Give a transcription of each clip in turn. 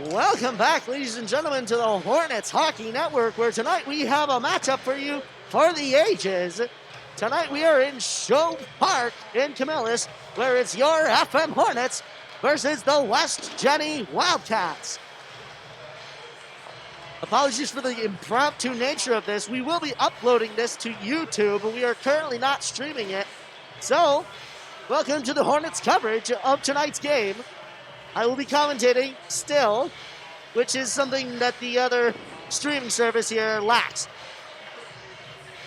Welcome back, ladies and gentlemen, to the Hornets Hockey Network, where tonight we have a matchup for you for the ages. Tonight we are in Shove Park in Camillus, where it's your FM Hornets versus the West Genesee Wildcats. Apologies for the impromptu nature of this. We will be uploading this to YouTube, but we are currently not streaming it. So, welcome to the Hornets coverage of tonight's game. I will be commentating still, which is something that the other streaming service here lacks.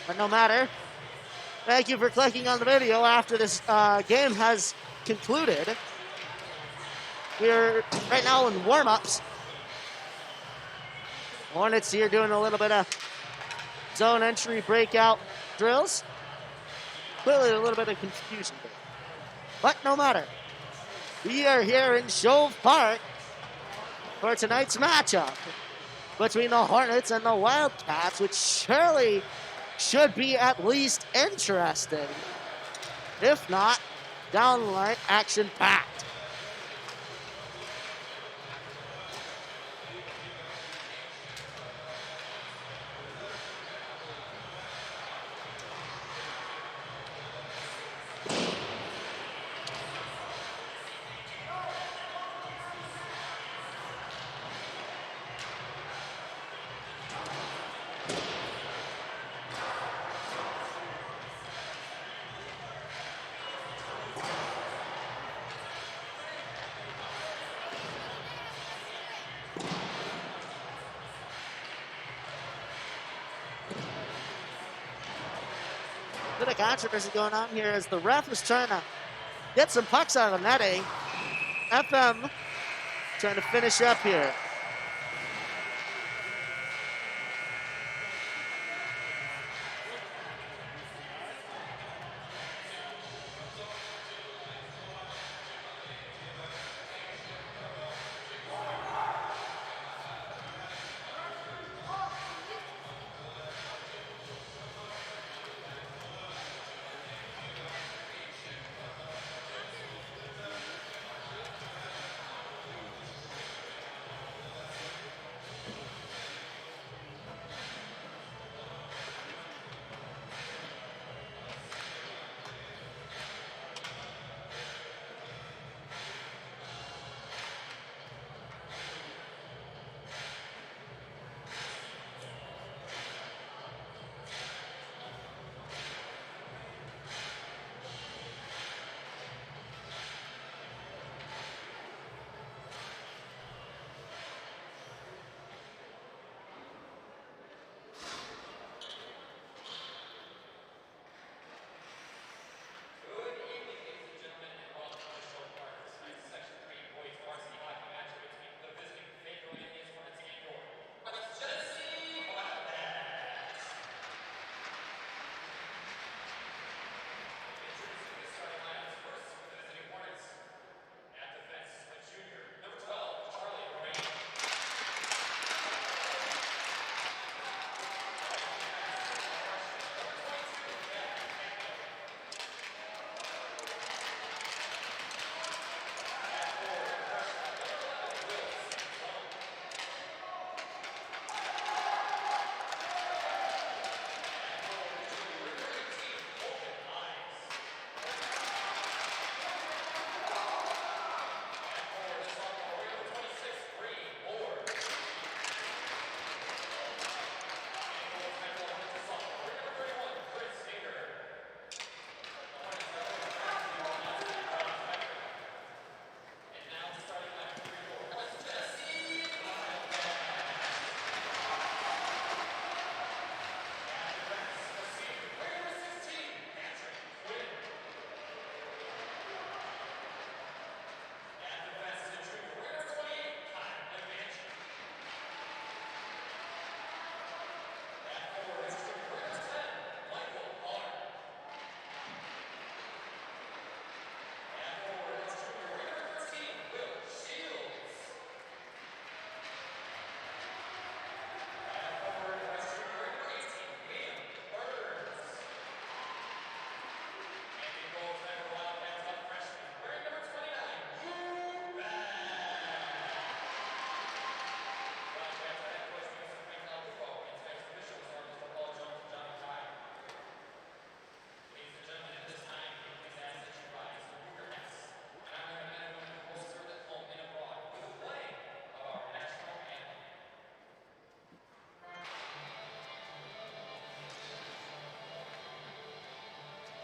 But no matter. Thank you for clicking on the video after this game has concluded. We are right now in warm-ups. Hornets here doing a little bit of zone entry breakout drills. Clearly a little bit of confusion there. But no matter. We are here in Shove Park for tonight's matchup between the Hornets and the Wildcats, which surely should be at least interesting, if not downright action-packed. Bit of controversy going on here as the ref is trying to get some pucks out of the netting. FM trying to finish up here.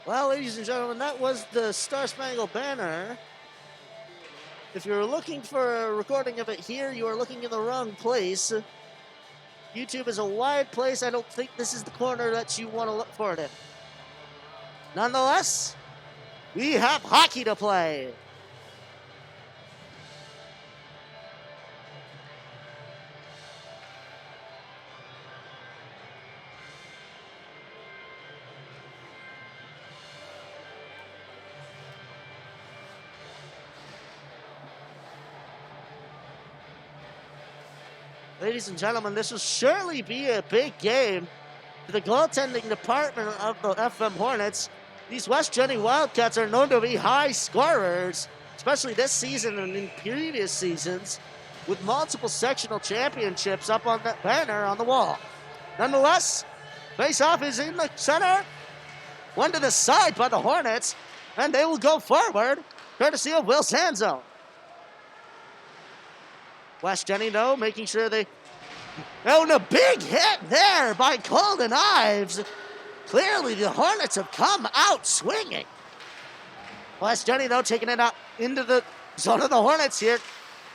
Well, ladies and gentlemen, that was the Star Spangled Banner. If you're looking for a recording of it here, you are looking in the wrong place. YouTube is a wide place. I don't think this is the corner that you want to look for it in. Nonetheless, we have hockey to play. Ladies and gentlemen, this will surely be a big game for the goaltending department of the FM Hornets. These West Jenny Wildcats are known to be high scorers, especially this season and in previous seasons, with multiple sectional championships up on that banner on the wall. Nonetheless, face-off is in the center, one to the side by the Hornets, and they will go forward, courtesy of Will Sanzo. West Jenny, though, making sure they... Oh, and a big hit there by Golden Ives. Clearly, the Hornets have come out swinging. West Jenny, though, taking it out into the zone of the Hornets here.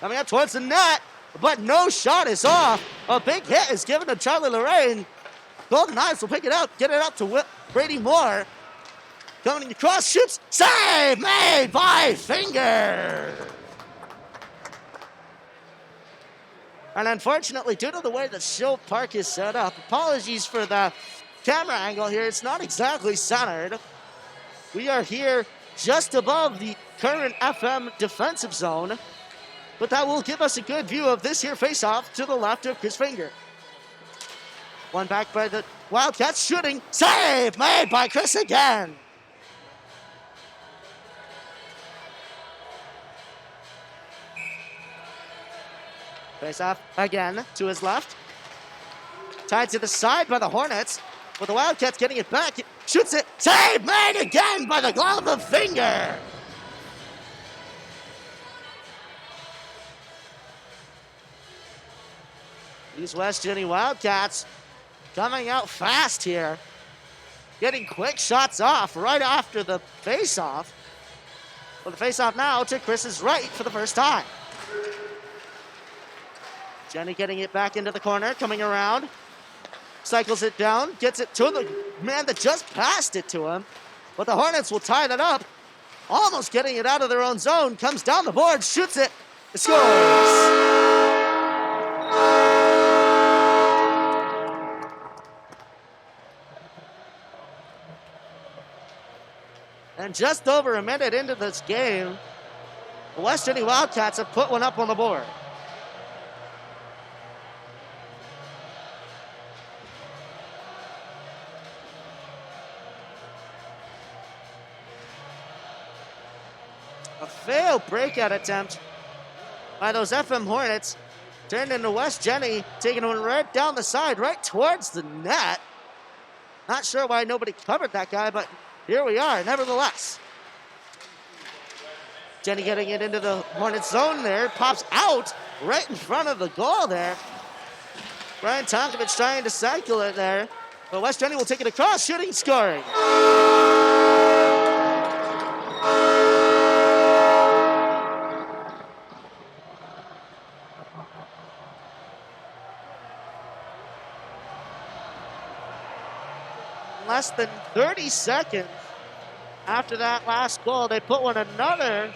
Coming up towards the net, but no shot is off. A big hit is given to Charlie Lorraine. Golden Ives will pick it out, get it out to Brady Moore. Coming across, shoots, save made by Finger. And unfortunately, due to the way that Shield Park is set up, apologies for the camera angle here, it's not exactly centered. We are here just above the current FM defensive zone, but that will give us a good view of this here face-off to the left of Chris Finger. One back by the Wildcats, shooting, save made by Chris again. Face off again to his left. Tied to the side by the Hornets. With the Wildcats getting it back. Shoots it. Save made again by the glove of Finger. These West Jenny Wildcats coming out fast here. Getting quick shots off right after the face-off. Well, the face-off now to Chris's right for the first time. Jenny getting it back into the corner, coming around. Cycles it down, gets it to the man that just passed it to him. But the Hornets will tie that up. Almost getting it out of their own zone. Comes down the board, shoots it, scores! And just over a minute into this game, the West Jenny Wildcats have put one up on the board. A failed breakout attempt by those FM Hornets turned into West Jenny, taking one right down the side, right towards the net. Not sure why nobody covered that guy, but here we are, nevertheless. Jenny getting it into the Hornets zone there, pops out right in front of the goal there. Brian Tonkovich trying to cycle it there, but West Jenny will take it across, shooting, scoring. Less than 30 seconds after that last goal, they put one another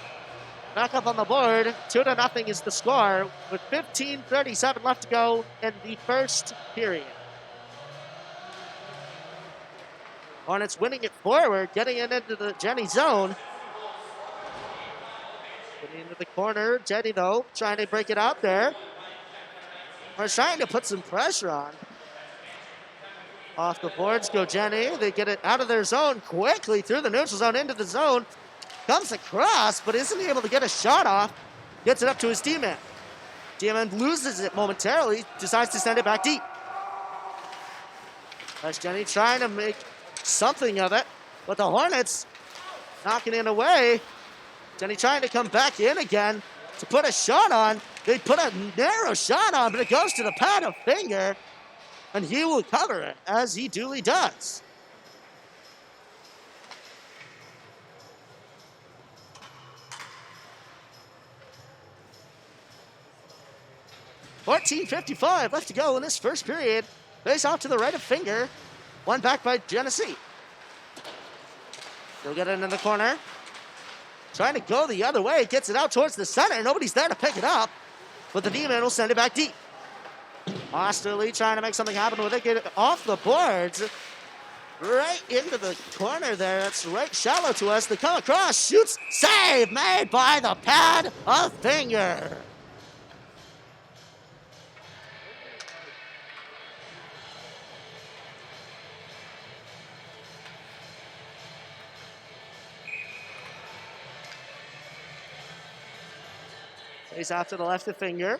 back up on the board. 2-0 is the score with 15:37 left to go in the first period. Hornets winning it forward, getting it into the Jenny zone. Getting into the corner, Jenny though, trying to break it out there. We're trying to put some pressure on. Off the boards go Jenny. They get it out of their zone quickly through the neutral zone into the zone. Comes across, but isn't able to get a shot off. Gets it up to his D-man. D-man loses it momentarily, decides to send it back deep. That's Jenny trying to make something of it, but the Hornets knocking it away. Jenny trying to come back in again to put a shot on. They put a narrow shot on, but it goes to the pad of Finger. And he will cover it, as he duly does. 14:55 left to go in this first period. Face off to the right of Finger. One back by Genesee. They'll get it into the corner. Trying to go the other way. Gets it out towards the center. Nobody's there to pick it up. But the D-man will send it back deep. Osterley trying to make something happen with it. Get it off the boards. Right into the corner there. That's right shallow to us. They come across. Shoots. Save made by the pad of Finger. Face off to the left of Finger.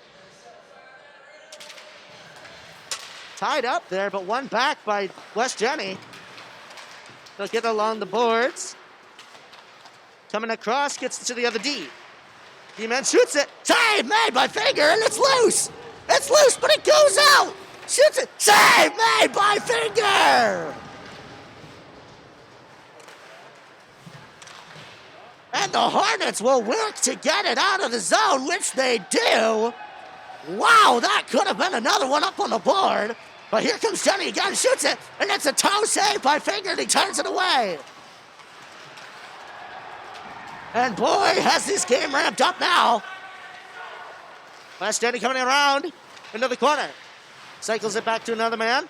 Tied up there, but one back by West Jenny. They'll get along the boards. Coming across, gets to the other D. D-man shoots it. Save made by Finger, and it's loose. It's loose, but it goes out. Shoots it. Save made by Finger. And the Hornets will work to get it out of the zone, which they do. Wow, that could have been another one up on the board. But here comes Jenny again, shoots it, and it's a toe save by Finger, and he turns it away. And boy, has this game ramped up now. West Jenny coming around into the corner. Cycles it back to another man.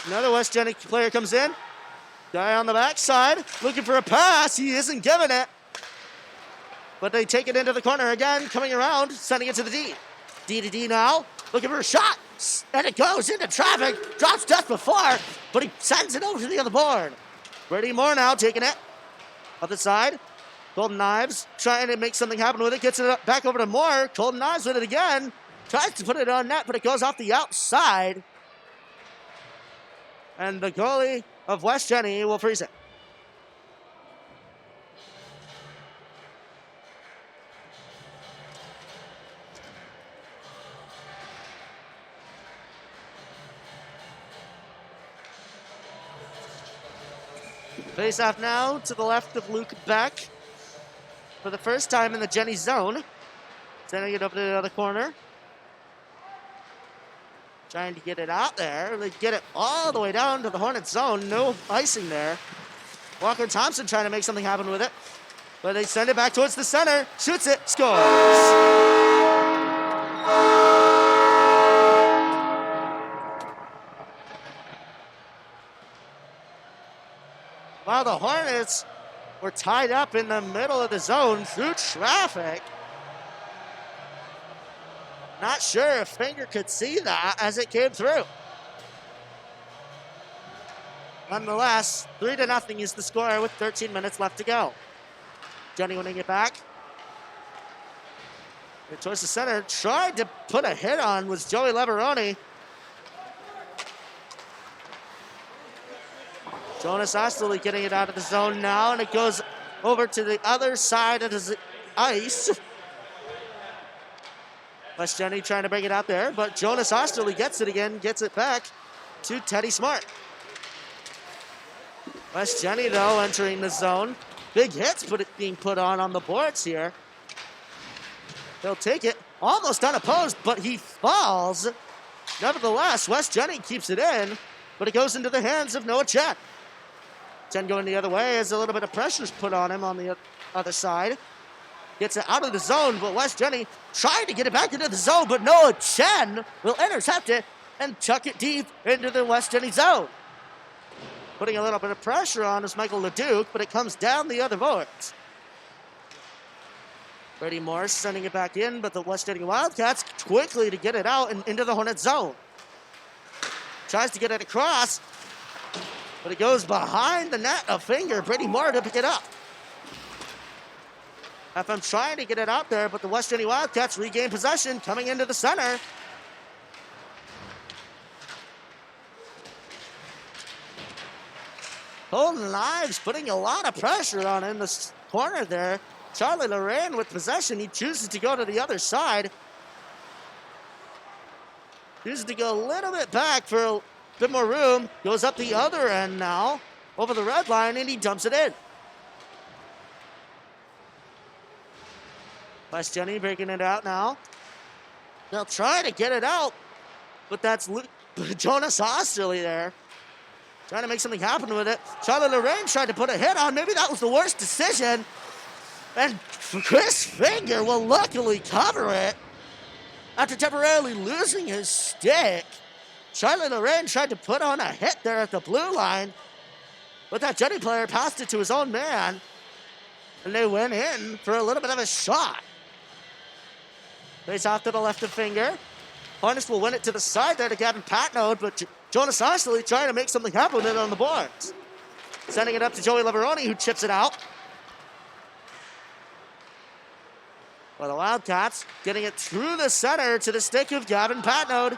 Another West Jenny player comes in. Guy on the backside, looking for a pass. He isn't giving it. But they take it into the corner again, coming around, sending it to the D. D to D now, looking for a shot. And it goes into traffic. Drops just before, but he sends it over to the other board. Brady Moore now taking it. Other side. Golden Knives trying to make something happen with it. Gets it back over to Moore. Golden Knives with it again. Tries to put it on net, but it goes off the outside. And the goalie of West Jenny will freeze it. Face off now to the left of Luke Beck for the first time in the Jenny zone. Sending it over to the other corner. Trying to get it out there. They get it all the way down to the Hornets zone. No icing there. Walker Thompson trying to make something happen with it. But they send it back towards the center. Shoots it. Scores. While the Hornets were tied up in the middle of the zone through traffic. Not sure if Finger could see that as it came through. Nonetheless, 3-0 is the score with 13 minutes left to go. Jenny winning it back. Towards the center, tried to put a hit on was Joey Leveroni. Jonas Osterley getting it out of the zone now, and it goes over to the other side of the ice. West Jenny trying to bring it out there, but Jonas Osterley gets it again, gets it back to Teddy Smart. West Jenny, though, entering the zone. Big hits being put on the boards here. They'll take it, almost unopposed, but he falls. Nevertheless, West Jenny keeps it in, but it goes into the hands of Noah Chen. Chen going the other way as a little bit of pressure is put on him on the other side. Gets it out of the zone, but West Jenny trying to get it back into the zone, but Noah Chen will intercept it and chuck it deep into the West Jenny zone. Putting a little bit of pressure on is Michael LeDuc, but it comes down the other boards. Brady Morris sending it back in, but the West Jenny Wildcats quickly to get it out and into the Hornet zone. Tries to get it across, but it goes behind the net. A Finger. Brady Moore to pick it up. FM trying to get it out there, but the West Jenny Wildcats regain possession, coming into the center. Golden Knives putting a lot of pressure on in the corner there. Charlie Loran with possession. He chooses to go to the other side. Chooses to go a little bit back for a bit more room. Goes up the other end now, over the red line, and he dumps it in. West Jenny breaking it out now. They'll try to get it out, but that's Jonas Osterley there. Trying to make something happen with it. Charlotte Lorraine tried to put a hit on. Maybe that was the worst decision. And Chris Finger will luckily cover it after temporarily losing his stick. Charlotte Lorraine tried to put on a hit there at the blue line, but that Jenny player passed it to his own man, and they went in for a little bit of a shot. Face off to the left of Finger. Hornets will win it to the side there to Gavin Patnode, but Jonas Osterley trying to make something happen with it on the boards. Sending it up to Joey Lavaroni, who chips it out. Well, the Wildcats getting it through the center to the stick of Gavin Patnode.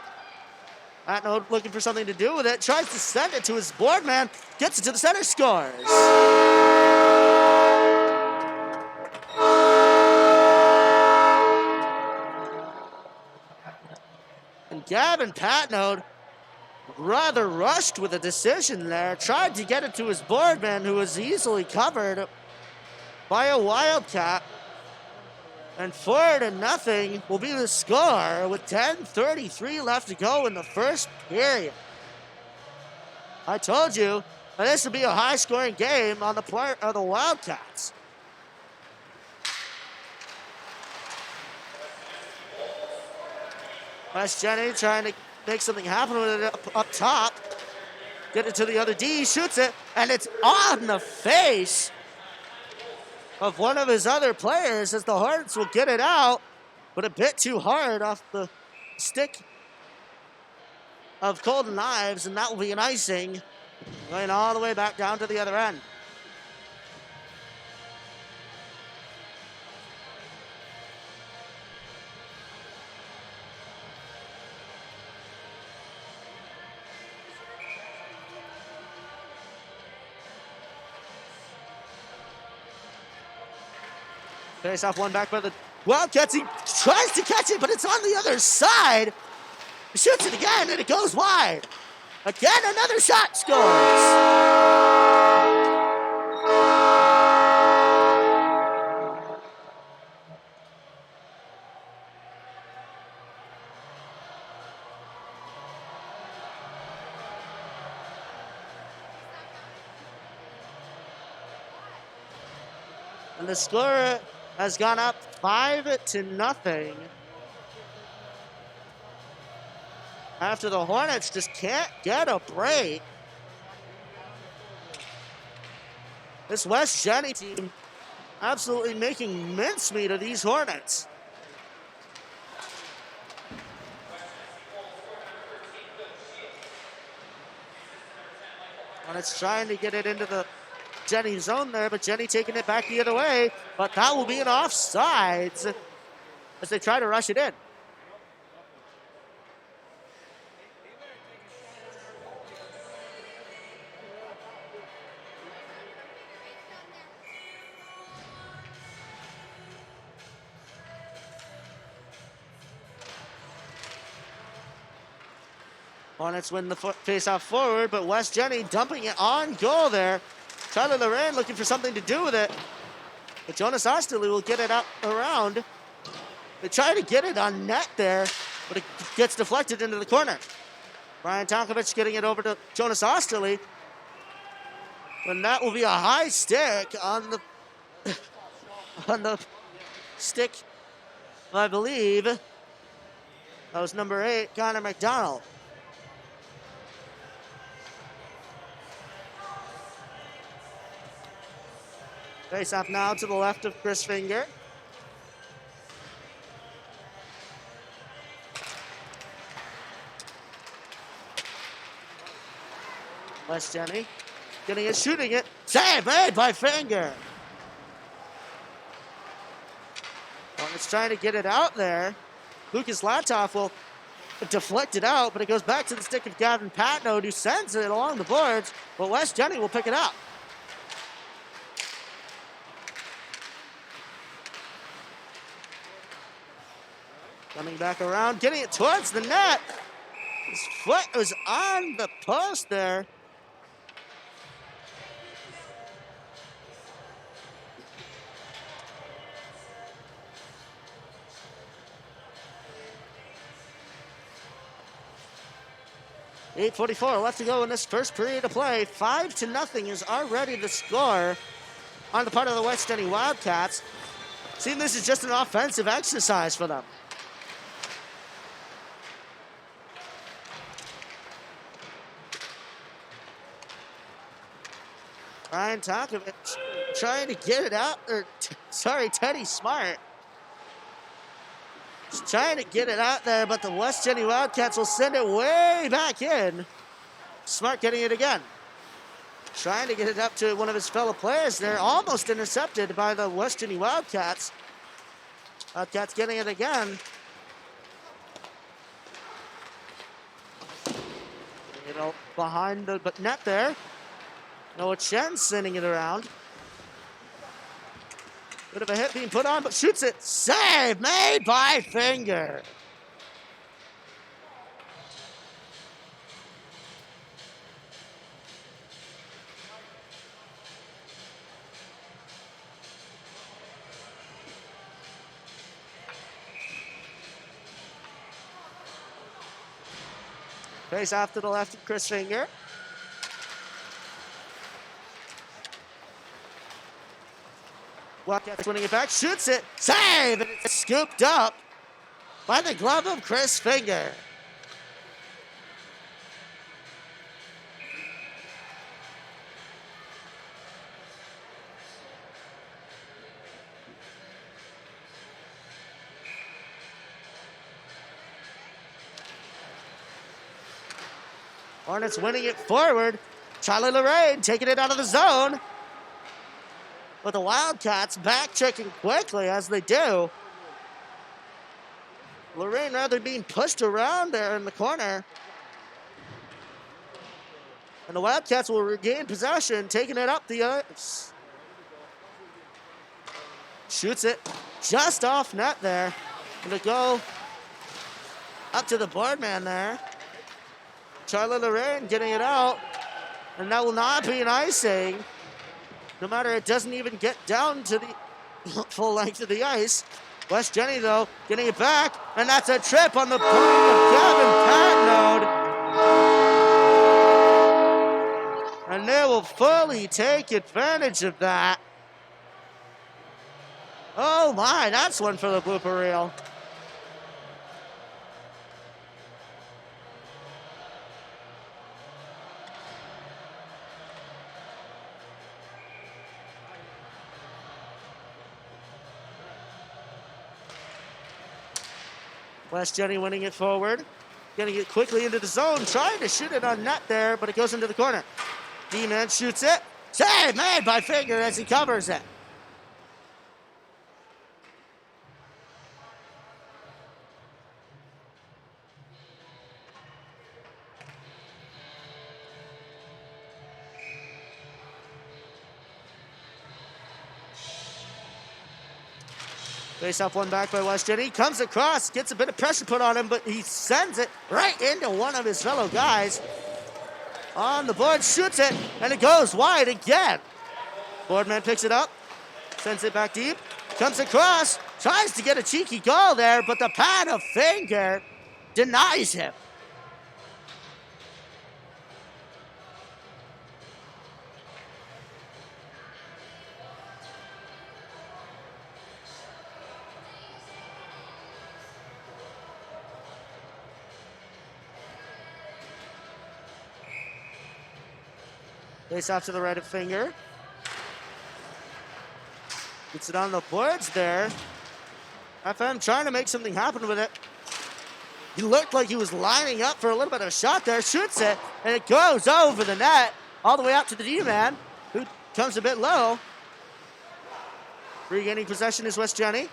Patnode looking for something to do with it. Tries to send it to his board man. Gets it to the center, scores. And Gavin Patnode rather rushed with a decision there. Tried to get it to his board man, who was easily covered by a Wildcat. And 4-0 will be the score with 10:33 left to go in the first period. I told you that this would be a high-scoring game on the part of the Wildcats. West Jenny trying to make something happen with it up top. Get it to the other D, shoots it, and it's on the face of one of his other players as the Hornets will get it out, but a bit too hard off the stick of Golden Knives, and that will be an icing going all the way back down to the other end. Face off one back by the Wildcats. He tries to catch it, but it's on the other side. He shoots it again, and it goes wide. Again, another shot scores. And the score has gone up 5-0 after the Hornets just can't get a break. This West Jenny team absolutely making mincemeat of these Hornets. Hornets trying to get it into the Jenny zone there, but Jenny taking it back the other way. But that will be an offsides as they try to rush it in. Hornets win the face-off forward, but West Jenny dumping it on goal there. Tyler Loran looking for something to do with it. But Jonas Osterley will get it up around. They try to get it on net there, but it gets deflected into the corner. Brian Tonkovich getting it over to Jonas Osterley. And that will be a high stick on the on the stick, I believe. That was number 8, Connor McDonald. Face off now to the left of Chris Finger. West Jenny getting it, shooting it. Save made by Finger. Hornets trying to get it out there. Lucas Latoff will deflect it out, but it goes back to the stick of Gavin Patnode, who sends it along the boards, but West Jenny will pick it up. Coming back around, getting it towards the net. His foot was on the post there. 8:44 left to go in this first period of play. 5-0 is already the score on the part of the West Denny Wildcats. Seeing this is just an offensive exercise for them. Ryan Tonkovich trying to get it out, Teddy Smart. He's trying to get it out there, but the West Denny Wildcats will send it way back in. Smart getting it again. Trying to get it up to one of his fellow players there. Almost intercepted by the West Denny Wildcats. Wildcats getting it again. Behind the net there. Noah Chen sending it around. Bit of a hit being put on, but shoots it. Save made by Finger. Face off to the left of Chris Finger. Wildcats winning it back, shoots it, save, and it's scooped up by the glove of Chris Finger. Hornets winning it forward. Charlie Lorraine taking it out of the zone. But the Wildcats back-checking quickly as they do. Lorraine rather being pushed around there in the corner. And the Wildcats will regain possession, taking it up the ice. Shoots it just off net there. Gonna go up to the board man there. Charlie Lorraine getting it out. And that will not be an icing. No matter, it doesn't even get down to the full length of the ice. West Denny, though, getting it back, and that's a trip on the point of Gavin Patnode. And they will fully take advantage of that. Oh my, that's one for the blooper reel. West Denny winning it forward. Getting it quickly into the zone. Trying to shoot it on net there, but it goes into the corner. D-man shoots it. Save made by Finger as he covers it. Face off one back by West Denny. Comes across, gets a bit of pressure put on him, but he sends it right into one of his fellow guys. On the board, shoots it, and it goes wide again. Boardman picks it up, sends it back deep, comes across, tries to get a cheeky goal there, but the pad of Finger denies him. Face off to the right of Finger. Gets it on the boards there. FM trying to make something happen with it. He looked like he was lining up for a little bit of a shot there. Shoots it, and it goes over the net. All the way out to the D-man, who comes a bit low. Regaining possession is West Denny.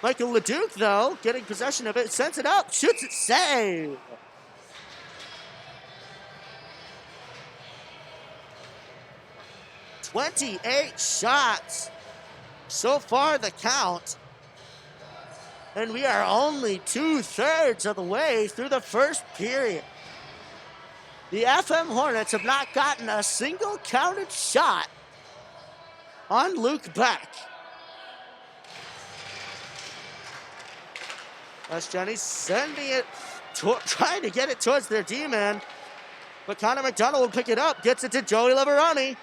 Michael Leduc, though, getting possession of it. Sends it up. Shoots it. Save. 28 shots so far the count. And we are only 2/3 of the way through the first period. The FM Hornets have not gotten a single counted shot on Luke Beck. West Denny sending it, trying to get it towards their D-man. But Connor McDonald will pick it up, gets it to Joey Liberoni.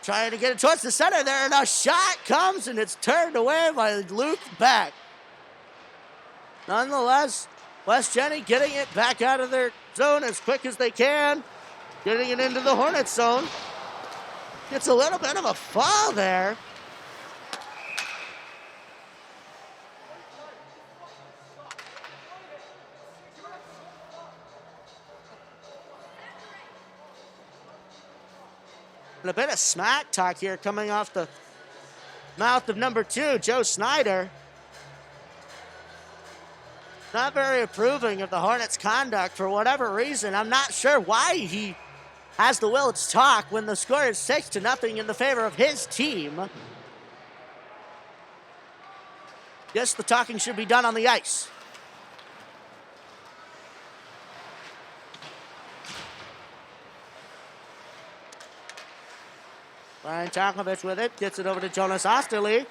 Trying to get it towards the center there, and a shot comes, and it's turned away by Luke Beck. Nonetheless, West Jenny getting it back out of their zone as quick as they can. Getting it into the Hornets zone. Gets a little bit of a foul there. And a bit of smack talk here coming off the mouth of number 2, Joe Snyder. Not very approving of the Hornets' conduct for whatever reason. I'm not sure why he has the will to talk when the score is 6-0 in the favor of his team. Yes, the talking should be done on the ice. Ryan Tonkovic with it, gets it over to Jonas Osterley.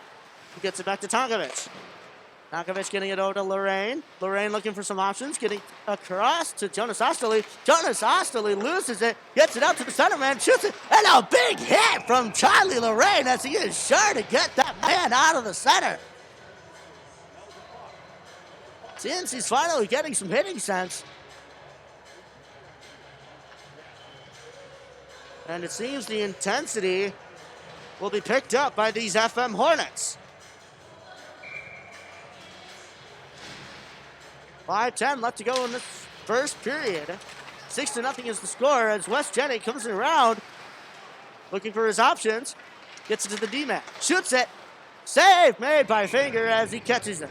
He gets it back to Tonkovic. Tonkovic getting it over to Lorraine. Lorraine looking for some options, getting across to Jonas Osterley. Jonas Osterley loses it, gets it out to the center man, shoots it, and a big hit from Charlie Lorraine as he is sure to get that man out of the center. CNC's finally getting some hitting sense. And it seems the intensity will be picked up by these FM Hornets. 5:10 left to go in this first period. 6-0 is the score as West Jenny comes around looking for his options. Gets it to the D-man. Shoots it. Save made by Finger as he catches it.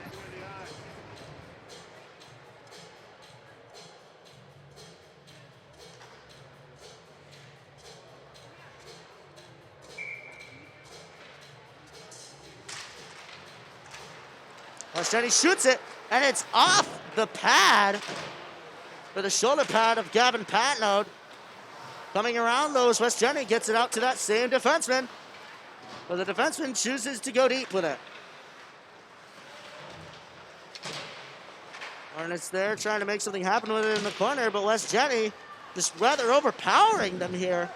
West Jenny shoots it, and it's off the pad, or the shoulder pad of Gavin Patnode. Coming around those, West Jenny gets it out to that same defenseman. But the defenseman chooses to go deep with it. Hornets there trying to make something happen with it in the corner, but West Jenny just rather overpowering them here.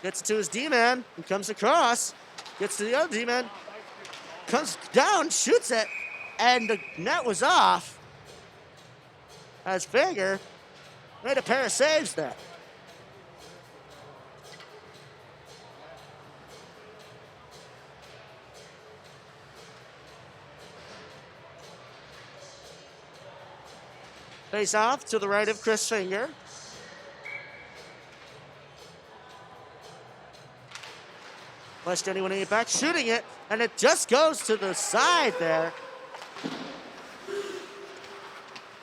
Gets to his D-man, and comes across. Gets to the other D-man. Comes down, shoots it, and the net was off. As Finger made a pair of saves there. Face off to the right of Chris Finger. West Jenny winning it back, shooting it, and it just goes to the side there.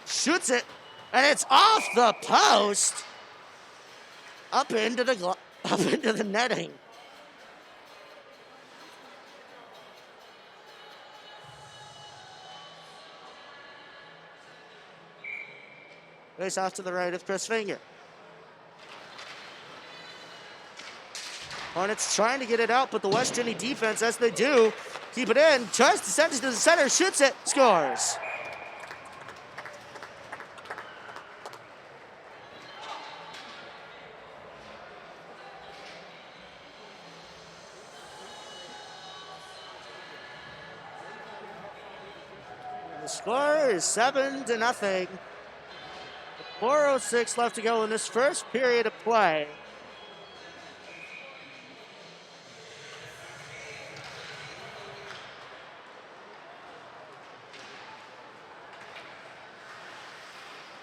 Shoots it, and it's off the post, up into the netting. Face off to the right of Chris Finger. Hornets trying to get it out, but the West Jenny defense, as they do, keep it in. Tries to send it to the center, shoots it, scores. The score is 7-0. 4:06 left to go in this first period of play.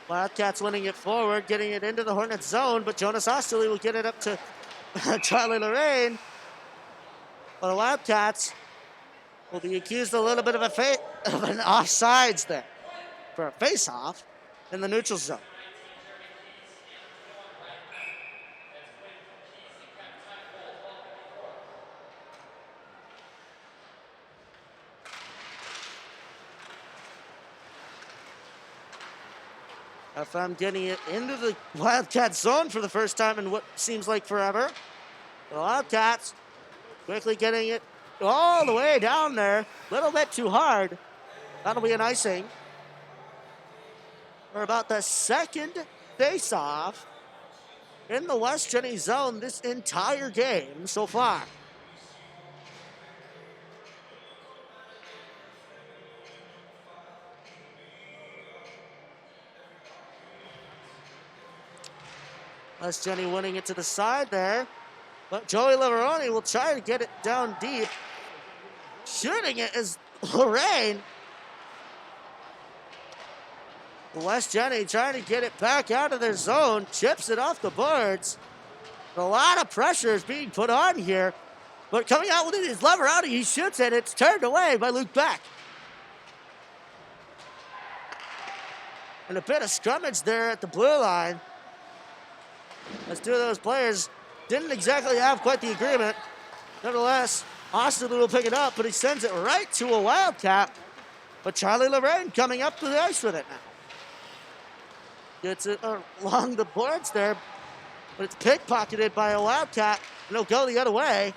Wildcats winning it forward, getting it into the Hornets zone, but Jonas Osterley will get it up to Charlie Lorraine. But the Wildcats will be accused a little bit of an offsides there for a face-off in the neutral zone. FM getting it into the Wildcat zone for the first time in what seems like forever. The Wildcats quickly getting it all the way down there. A little bit too hard. That'll be an icing. for about the second face-off in the West Jenny zone this entire game so far. West Jenny winning it to the side there, but Joey Laveroni will try to get it down deep. Shooting it is Lorraine. West Jenny trying to get it back out of their zone, chips it off the boards. A lot of pressure is being put on here, but coming out with it is Laveroni. He shoots it. It's turned away by Luke Beck. And a bit of scrummage there at the blue line, as two of those players didn't exactly have quite the agreement. Nevertheless, Austin will pick it up, but he sends it right to a Wildcat. But Charlie Lorraine coming up to the ice with it now. Gets it along the boards there, but it's pickpocketed by a Wildcat, and it'll go the other way.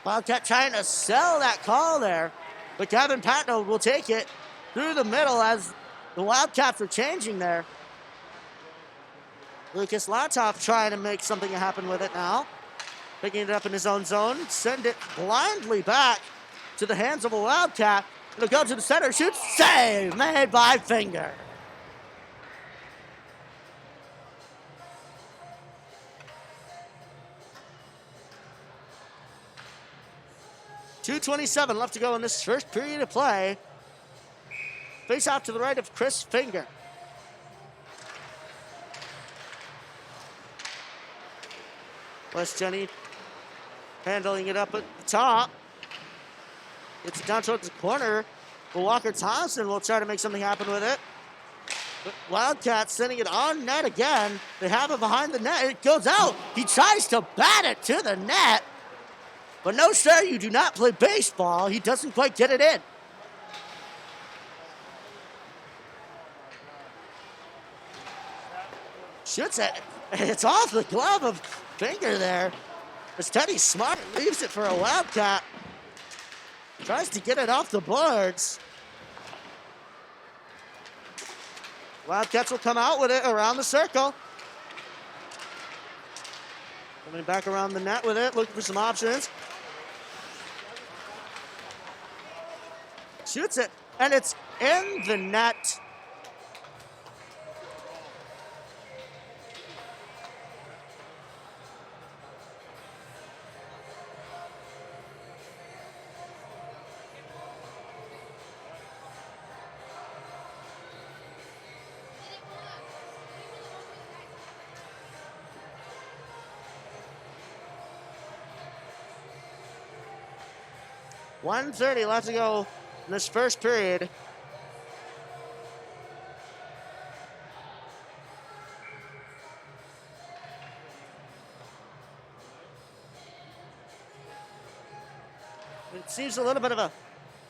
Wildcat trying to sell that call there, but Kevin Patno will take it through the middle as the Wildcats are changing there. Lucas Latov trying to make something happen with it now. Picking it up in his own zone, send it blindly back to the hands of a Wildcat. It'll go to the center, shoots, save, made by Finger. .227 left to go in this first period of play. Face out to the right of Chris Finger. West Jenny handling it up at the top. It's down towards the corner. But Walker Thompson will try to make something happen with it. But Wildcats sending it on net again. They have it behind the net. It goes out. He tries to bat it to the net. But no, sir, you do not play baseball. He doesn't quite get it in. Shoots it. It's off the glove of Finger there. As Teddy Smart leaves it for a Wildcat. Tries to get it off the boards. Wildcats will come out with it around the circle. Coming back around the net with it, looking for some options. Shoots it, and it's in the net. .130 left to go in this first period. It seems a little bit of a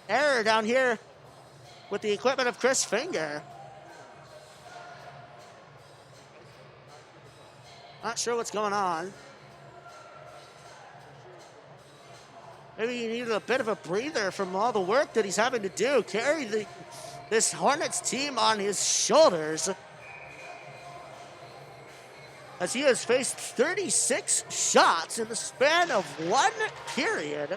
error down here with the equipment of Chris Finger. Not sure what's going on. Maybe he needed a bit of a breather from all the work that he's having to do. Carry this Hornets team on his shoulders. As he has faced 36 shots in the span of one period.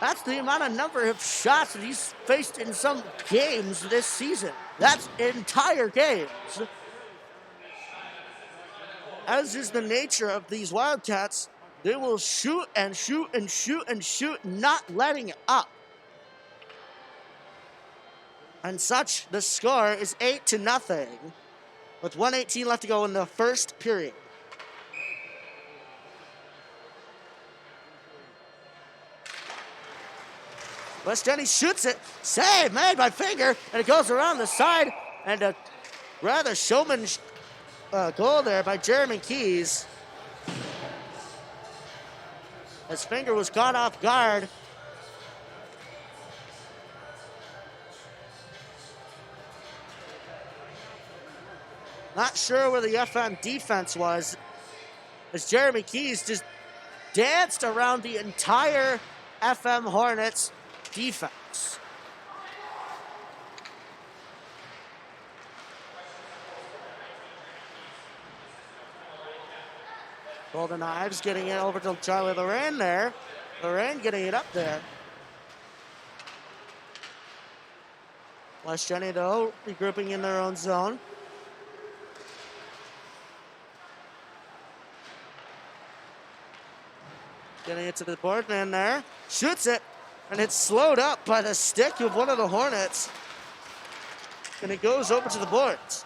That's the amount of number of shots that he's faced in some games this season. That's entire games. As is the nature of these Wildcats, they will shoot and shoot and shoot and shoot, not letting up. And such, the score is 8-0, with 1:18 left to go in the first period. West Jenny shoots it, save made by Finger, and it goes around the side, and a rather showman's goal there by Jeremy Keys. As Finger was caught off guard. Not sure where the FM defense was, as Jeremy Keys just danced around the entire FM Hornets defense. Golden Knives getting it over to Charlie Lorraine there. Lorraine getting it up there. West Jenny, though, regrouping in their own zone. Getting it to the board man there. Shoots it, and it's slowed up by the stick of one of the Hornets. And it goes over to the boards.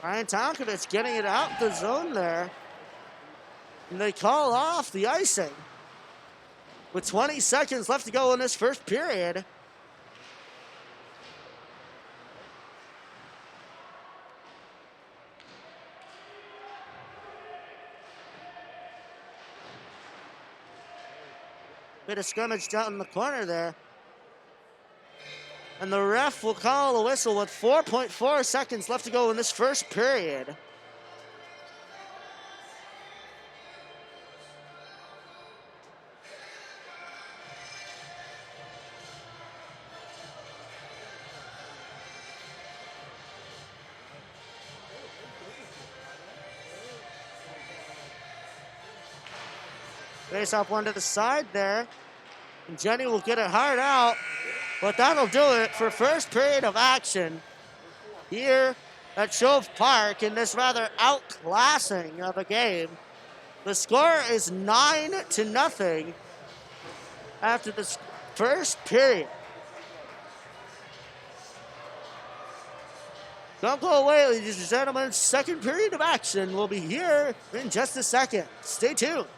Ryan Tonkovich getting it out the zone there. And they call off the icing. With 20 seconds left to go in this first period. Bit of scrimmage down in the corner there. And the ref will call a whistle with 4.4 seconds left to go in this first period. Face off one to the side there. And Jenny will get it hard out. But that'll do it for first period of action here at Shove Park in this rather outclassing of a game. The score is 9-0 after this first period. Don't go away, ladies and gentlemen. Second period of action will be here in just a second. Stay tuned.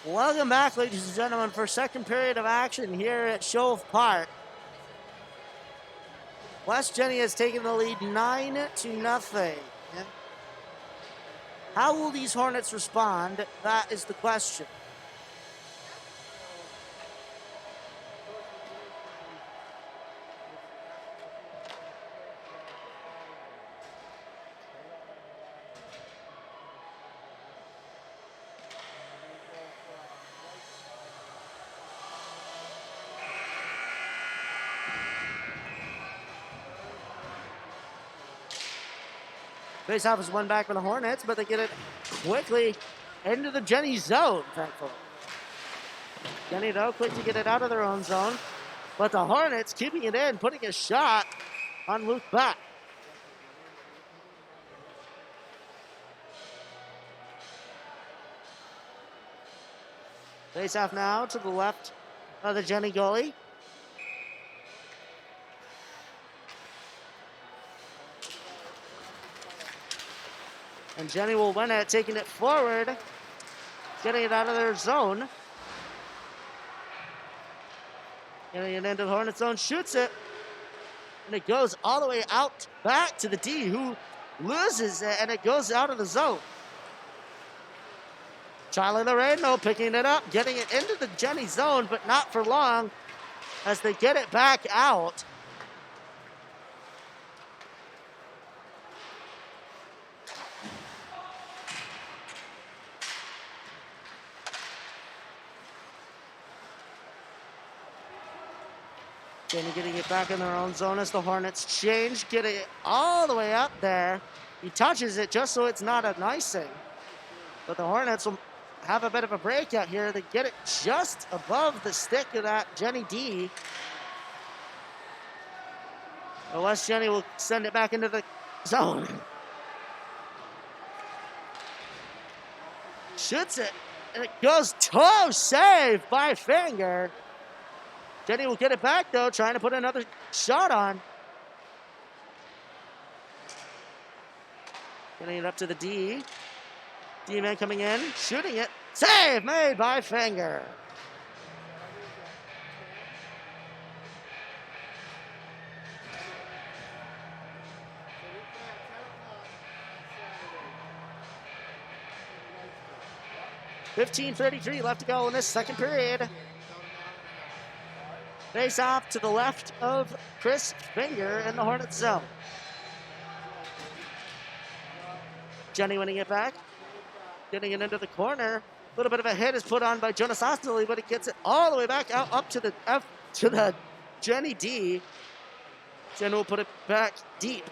Welcome back, ladies and gentlemen, for second period of action here at Shove Park. West Jenny has taken the lead 9-0. How will these Hornets respond? That is the question. Faceoff is one back for the Hornets, but they get it quickly into the Jenny zone, thankfully. Jenny, though, quick to get it out of their own zone. But the Hornets keeping it in, putting a shot on Luke Beck. Faceoff now to the left of the Jenny goalie. And Jenny will win it, taking it forward, getting it out of their zone. Getting it into the Hornets zone, shoots it. And it goes all the way out back to the D, who loses it, and it goes out of the zone. Charlie Loreno picking it up, getting it into the Jenny zone, but not for long as they get it back out. Jenny getting it back in their own zone as the Hornets change, get it all the way up there. He touches it just so it's not an icing. But the Hornets will have a bit of a breakout here. They get it just above the stick of that Jenny D. The West Jenny will send it back into the zone. Shoots it, and it goes toe save by Finger. Jenny will get it back, though, trying to put another shot on. Getting it up to the D. D-man coming in, shooting it. Save made by Finger. .15:33 left to go in this second period. Face off to the left of Chris Finger in the Hornets zone. Jenny winning it back. Getting it into the corner. A little bit of a hit is put on by Jonas Osterley, but it gets it all the way back out up to the Jenny D. Jenny will put it back deep.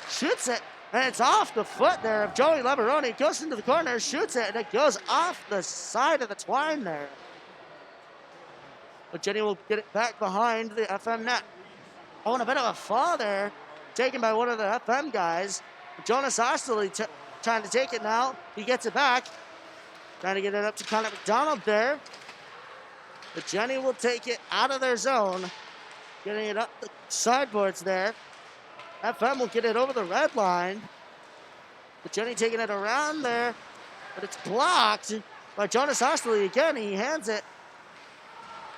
Shoots it, and it's off the foot there of Joey Leveroni. Goes into the corner, shoots it, and it goes off the side of the twine there. But Jenny will get it back behind the FM net. Oh, and a bit of a fall there, taken by one of the FM guys. Jonas Osterley trying to take it now. He gets it back. Trying to get it up to Connor McDonald there. But Jenny will take it out of their zone. Getting it up the sideboards there. FM will get it over the red line. But Jenny taking it around there. But it's blocked by Jonas Osterley again. He hands it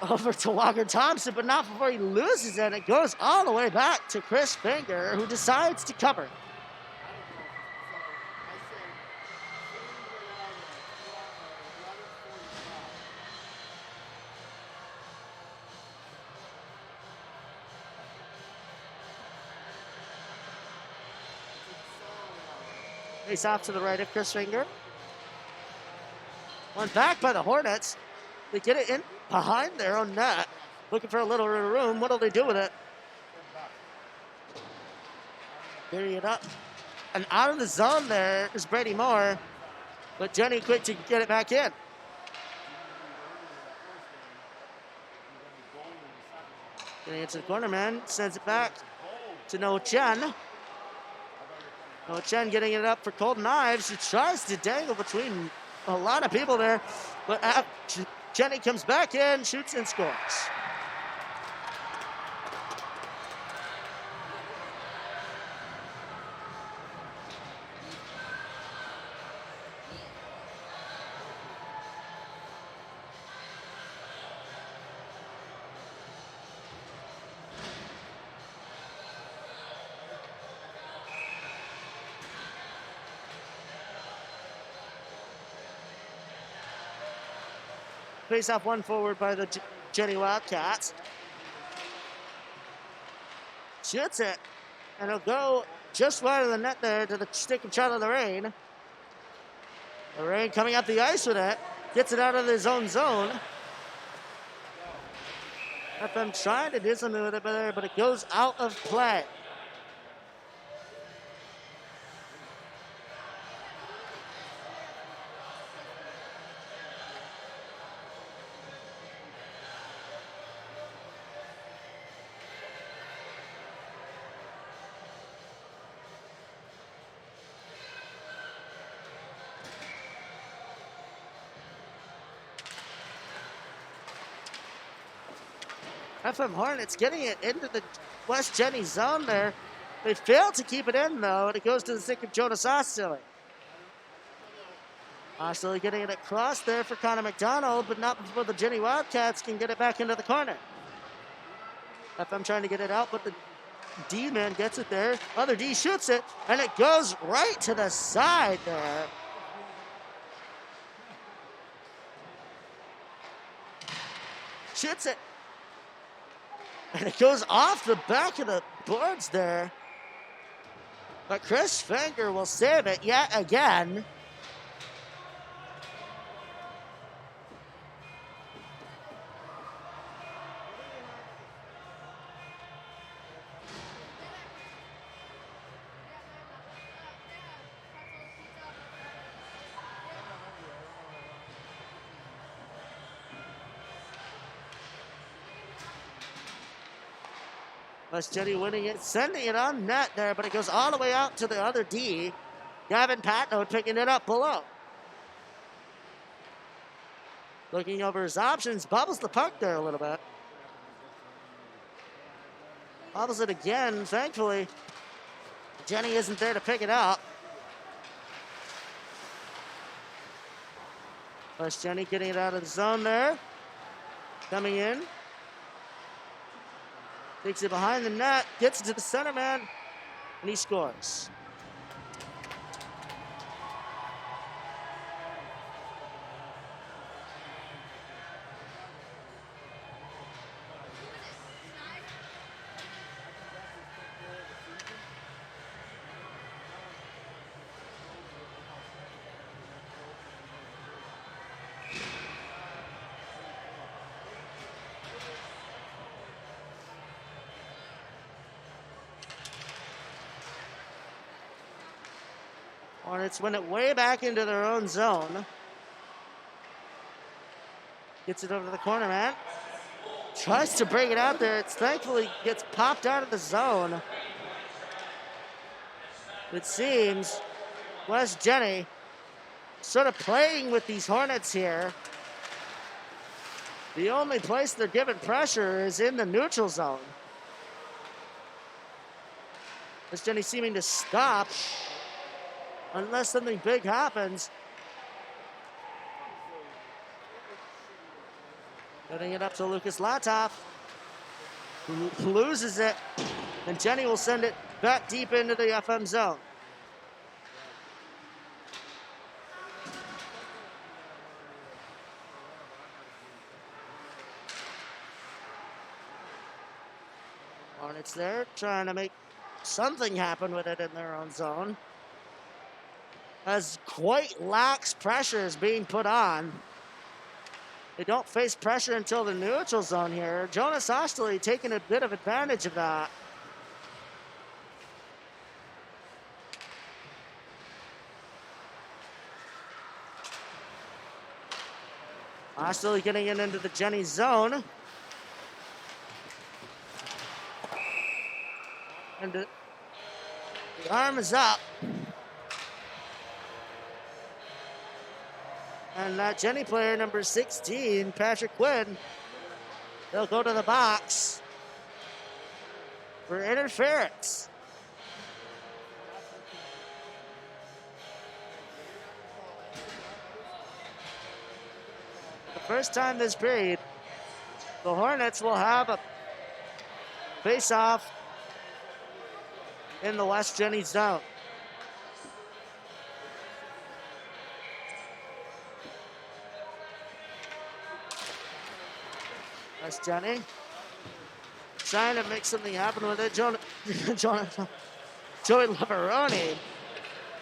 over to Walker Thompson, but not before he loses it. It goes all the way back to Chris Finger, who decides to cover. Face off to the right of Chris Finger. One back by the Hornets. They get it in behind their own net. Looking for a little room. What'll they do with it? Bury it up. And out of the zone there is Brady Moore. But Jenny quick to get it back in. Getting it to the corner man. Sends it back to Noah Chen. Noah Chen getting it up for Colton Ives, who tries to dangle between a lot of people there. But Jenny comes back in, shoots and scores. Face off one forward by the Jenny Wildcats. Shoots it, and it'll go just wide of the net there to the stick of Charlie Lorraine. Lorraine coming up the ice with it, gets it out of his own zone. FM trying to do something with it there, but it goes out of play. FM Hornets getting it into the West Jenny zone there. They fail to keep it in, though, and it goes to the stick of Jonas Osterley. Osterley getting it across there for Connor McDonald, but not before the Jenny Wildcats can get it back into the corner. FM trying to get it out, but the D-man gets it there. Other D shoots it, and it goes right to the side there. Shoots it. And it goes off the back of the boards there. But Chris Finger will save it yet again. West Jenny winning it, sending it on net there, but it goes all the way out to the other D. Gavin Patno picking it up below. Looking over his options, bobbles the puck there a little bit. Bobbles it again, thankfully. Jenny isn't there to pick it up. West Jenny getting it out of the zone there. Coming in. Takes it behind the net, gets it to the center man, and he scores. Hornets win it way back into their own zone. Gets it over to the corner man. Tries to bring it out there. It thankfully gets popped out of the zone. It seems West Jenny sort of playing with these Hornets here. The only place they're giving pressure is in the neutral zone. West Jenny seeming to stop unless something big happens. Getting it up to Lucas Latov, who loses it, and Jenny will send it back deep into the FM zone. Hornets there, trying to make something happen with it in their own zone. As quite lax pressure is being put on. They don't face pressure until the neutral zone here. Jonas Osterley taking a bit of advantage of that. Osterley getting it into the Jenny zone. And the arm is up. And that Jenny player, number 16, Patrick Quinn, they'll go to the box for interference. For the first time this period, the Hornets will have a face-off in the West Jenny zone. West Jenny trying to make something happen with it. Joey Lavaroni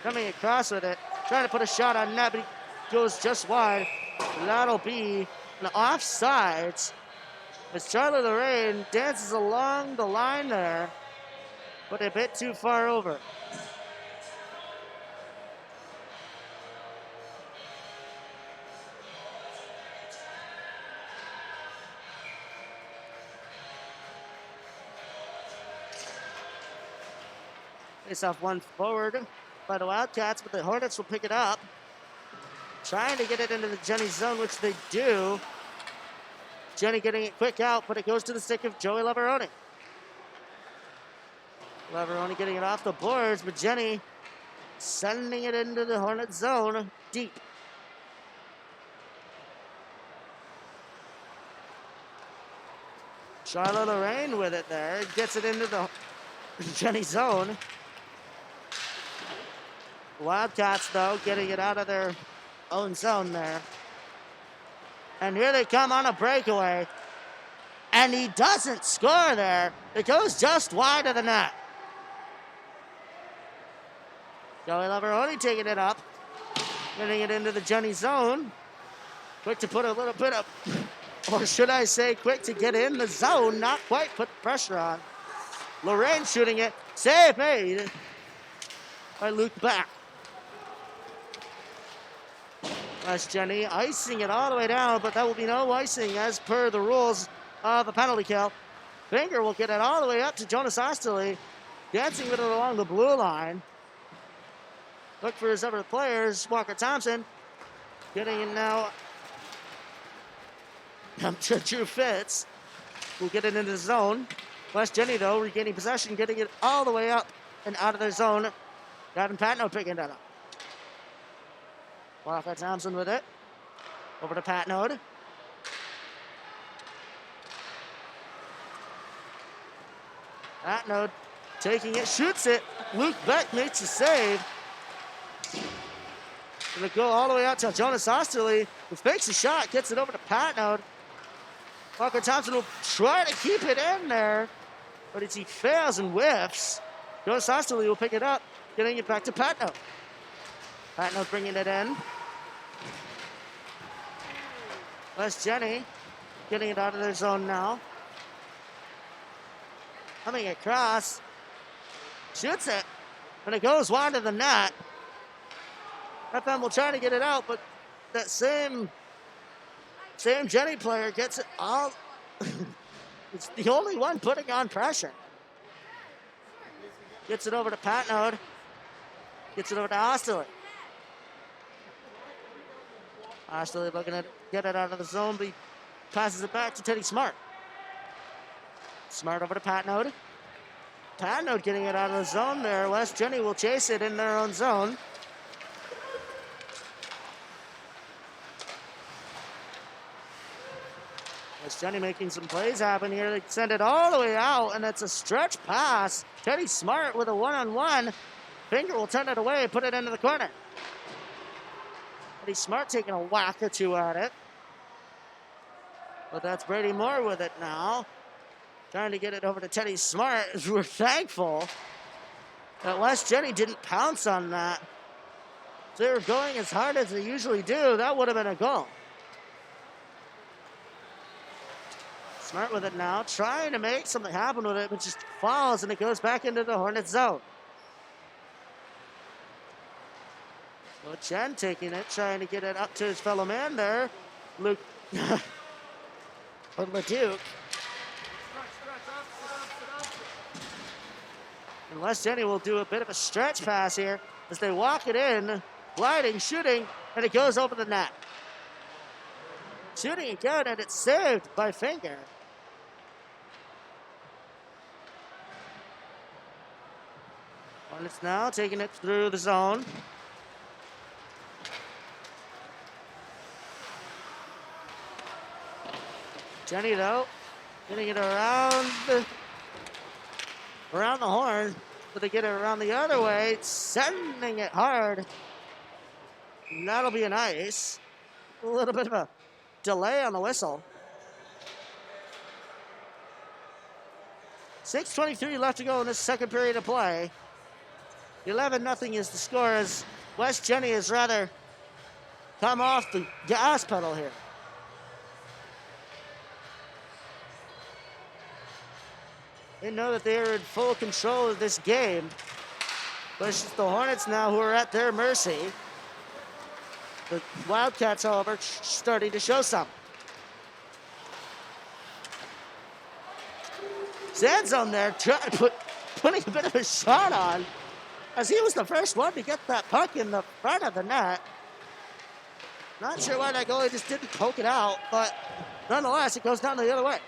coming across with it, trying to put a shot on net, but he goes just wide. That'll be an offsides as Charlie Lorraine dances along the line there, but a bit too far over. Face off one forward by the Wildcats, but the Hornets will pick it up. Trying to get it into the Jenny zone, which they do. Jenny getting it quick out, but it goes to the stick of Joey Lavaroni. Lavaroni getting it off the boards, but Jenny sending it into the Hornet zone deep. Charlotte Lorraine with it there. Gets it into the Jenny zone. Wildcats, though, getting it out of their own zone there. And here they come on a breakaway. And he doesn't score there. It goes just wide of the net. Joey Lavaroni taking it up. Getting it into the Jenny zone. Quick to put a little bit of, or should I say quick to get in the zone. Not quite put pressure on. Lorraine shooting it. Save made by Luke Back. West Jenny icing it all the way down, but that will be no icing as per the rules of a penalty kill. Finger will get it all the way up to Jonas Osterley, dancing with it along the blue line. Look for his other players. Walker Thompson getting it now to Drew Fitz. Will get it into the zone. West Jenny, though, regaining possession, getting it all the way up and out of their zone. Gavin Patno picking that up. Walker Thompson with it. Over to Patnode. Patnode taking it, shoots it. Luke Beck makes a save. Gonna go all the way out to Jonas Osterley, who fakes a shot, gets it over to Patnode. Walker Thompson will try to keep it in there, but he fails and whiffs. Jonas Osterley will pick it up, getting it back to Patnode. Patnode bringing it in. West Jenny getting it out of their zone now. Coming across. Shoots it. And it goes wide of the net. FM will try to get it out, but that same Jenny player gets it all. It's the only one putting on pressure. Gets it over to Patnode. Gets it over to Osterley. Osterley looking to get it out of the zone, but he passes it back to Teddy Smart. Smart over to Patnode. Patnode getting it out of the zone there. West Jenny will chase it in their own zone. West Jenny making some plays happen here. They send it all the way out, and it's a stretch pass. Teddy Smart with a one-on-one. Finger will turn it away, put it into the corner. Teddy Smart taking a whack or two at it. But that's Brady Moore with it now. Trying to get it over to Teddy Smart. We're thankful that West Jenny didn't pounce on that. If they were going as hard as they usually do, that would have been a goal. Smart with it now, trying to make something happen with it, but just falls and it goes back into the Hornets zone. So Chen taking it, trying to get it up to his fellow man there. Luke, or LeDuc. And West Jenny will do a bit of a stretch pass here as they walk it in, gliding, shooting, and it goes over the net. Shooting it good, and it's saved by Finger. Hornets now taking it through the zone. Jenny, though, getting it around the horn, but they get it around the other way, sending it hard. And that'll be an ice. A little bit of a delay on the whistle. 6:23 left to go in this second period of play. 11-0 is the score as West Jenny has rather come off the gas pedal here. They know that they are in full control of this game. But it's just the Hornets now who are at their mercy. The Wildcats, however, starting to show some. Zanzone there putting a bit of a shot on as he was the first one to get that puck in the front of the net. Not sure why that goalie just didn't poke it out, but nonetheless, it goes down the other way.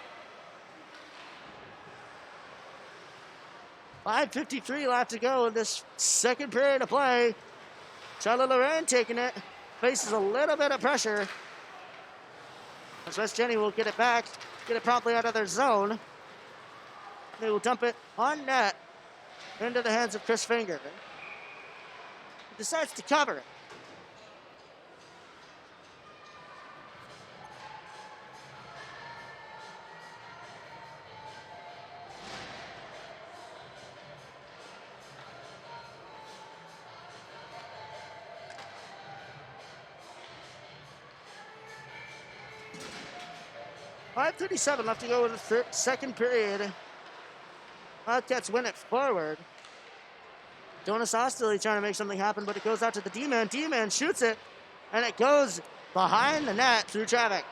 5:53 left to go in this second period of play. Charlotte Lorraine taking it. Faces a little bit of pressure. As West Jenny will get it back, get it promptly out of their zone. They will dump it on net into the hands of Chris Finger. He decides to cover it. .5:37 left to go in the second period. Wildcats win it forward. Jonas Osterley trying to make something happen, but it goes out to the D-man. D-man shoots it, and it goes behind the net through traffic.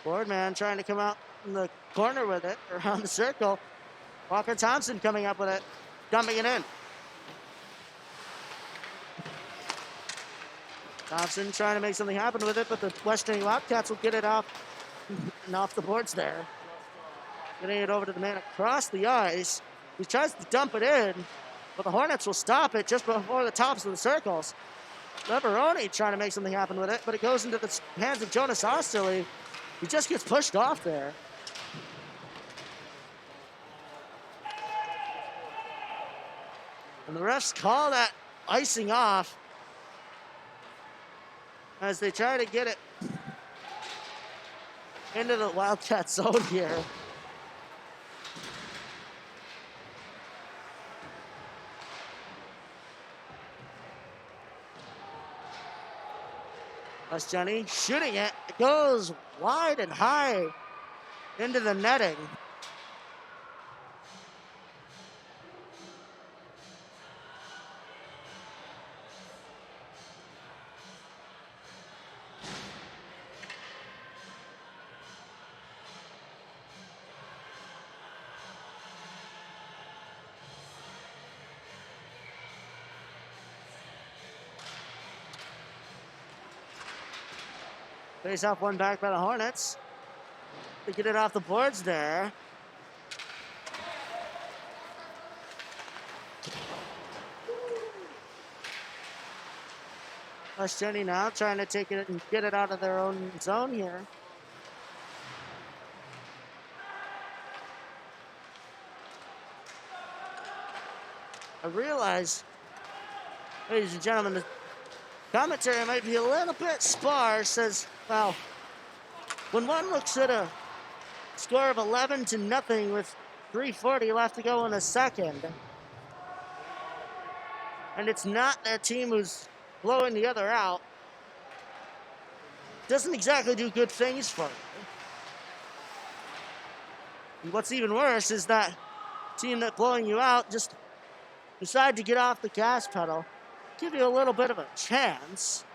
Boardman trying to come out in the corner with it, around the circle. Walker Thompson coming up with it, dumping it in. Thompson trying to make something happen with it, but the Western Wildcats will get it off and off the boards there. Getting it over to the man across the ice. He tries to dump it in, but the Hornets will stop it just before the tops of the circles. Leveroni trying to make something happen with it, but it goes into the hands of Jonas Osterley. He just gets pushed off there. And the refs call that icing off as they try to get it into the Wildcat zone here. West Jenny shooting it. It goes wide and high into the netting. Face off one back by the Hornets. They get it off the boards there. West Jenny now trying to take it and get it out of their own zone here. I realize, ladies and gentlemen, the commentary might be a little bit sparse as, well, when one looks at a score of 11-0 with 3:40 left to go in the second, and it's not their team who's blowing the other out, doesn't exactly do good things for you. And what's even worse is that team that's blowing you out just decide to get off the gas pedal, give you a little bit of a chance.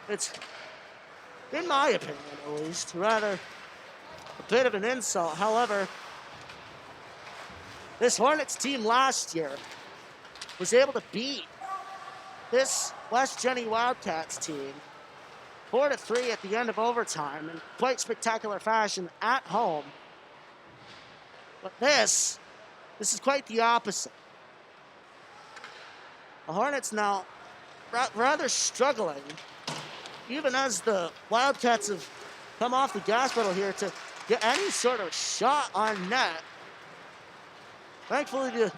It's, in my opinion at least, rather a bit of an insult. However, this Hornets team last year was able to beat this West Jenny Wildcats team 4-3 at the end of overtime in quite spectacular fashion at home. But this is quite the opposite. The Hornets now rather struggling, even as the Wildcats have come off the gas pedal here to get any sort of shot on net. Thankfully, the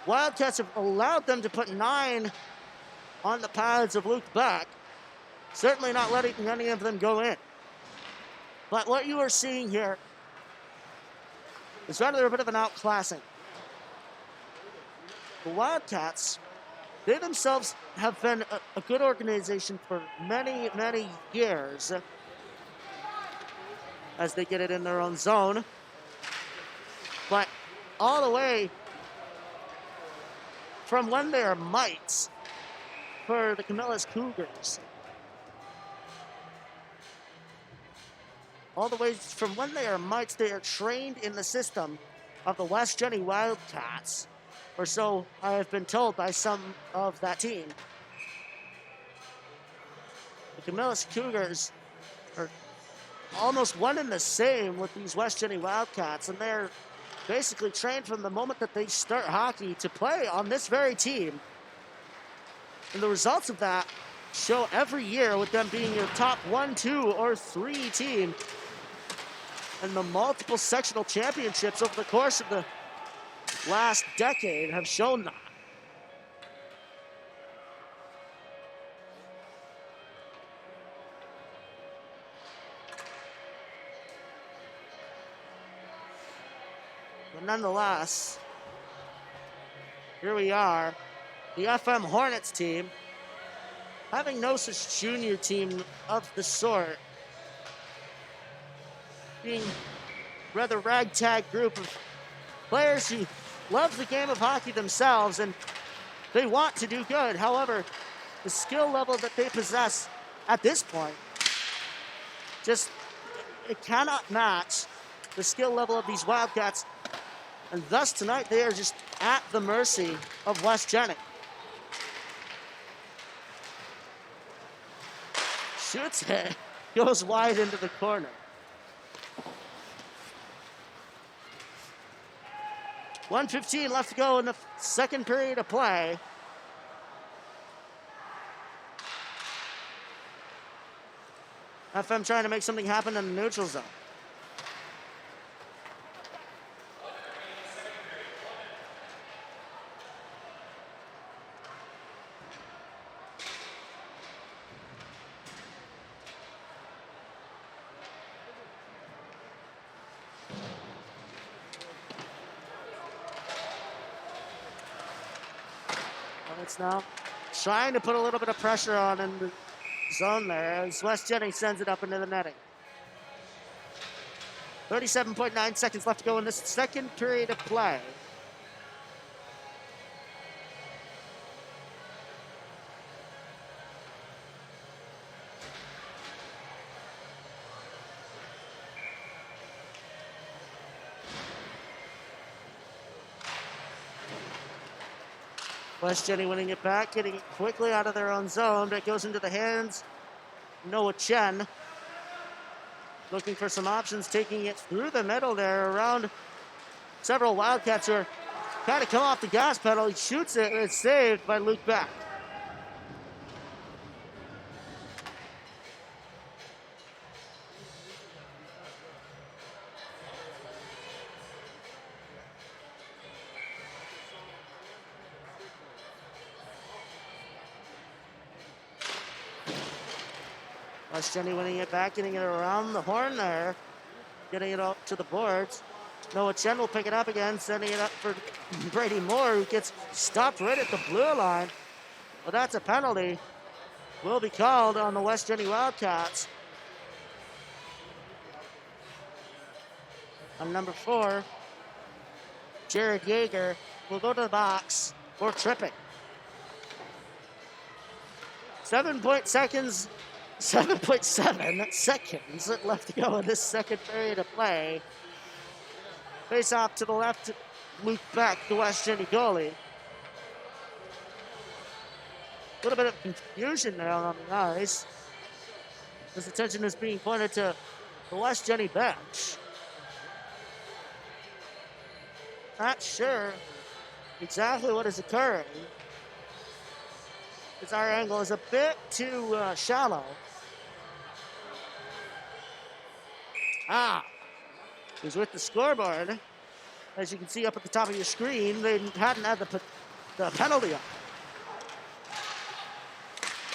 Wildcats have allowed them to put 9 on the pads of Luke Beck, certainly not letting any of them go in. But what you are seeing here is rather a bit of an outclassing. The Wildcats, they themselves have been a good organization for many, many years as they get it in their own zone. But all the way from when they are mites for the Camillus Cougars, all the way from when they are mites, they are trained in the system of the West Jenny Wildcats, or so I have been told by some of that team. The Camillus Cougars are almost one and the same with these West Jenny Wildcats, and they're basically trained from the moment that they start hockey to play on this very team. And the results of that show every year, with them being your top 1, 2, or 3 team and the multiple sectional championships over the course of the last decade have shown that. But nonetheless, here we are, the FM Hornets team, having no such junior team of the sort, being a rather ragtag group of players who love the game of hockey themselves and they want to do good. However, the skill level that they possess at this point, just, it cannot match the skill level of these Wildcats. And thus tonight they are just at the mercy of West Jenny. Shoots it, goes wide into the corner. 1:15 left to go in the second period of play. FM trying to make something happen in the neutral zone. It's now trying to put a little bit of pressure on in the zone there as West Jenny sends it up into the netting. 37.9 seconds left to go in this second period of play. West Jenny winning it back, getting it quickly out of their own zone, but it goes into the hands Noah Chen. Looking for some options, taking it through the middle there around several Wildcats who are kind of come off the gas pedal. He shoots it, and it's saved by Luke Beck. West Jenny winning it back, getting it around the horn there, getting it up to the boards. Noah Chen will pick it up again, sending it up for Brady Moore, who gets stopped right at the blue line. Well, that's a penalty. Will be called on the West Jenny Wildcats. On number 4, Jared Yeager will go to the box for tripping. 7.7 seconds left to go in this second period of play. Face off to the left, Luke Beck, the West Jenny goalie. A little bit of confusion there on the ice. This attention is being pointed to the West Jenny bench. Not sure exactly what is occurring, because our angle is a bit too shallow. He's with the scoreboard. As you can see up at the top of your screen, they hadn't had the penalty up.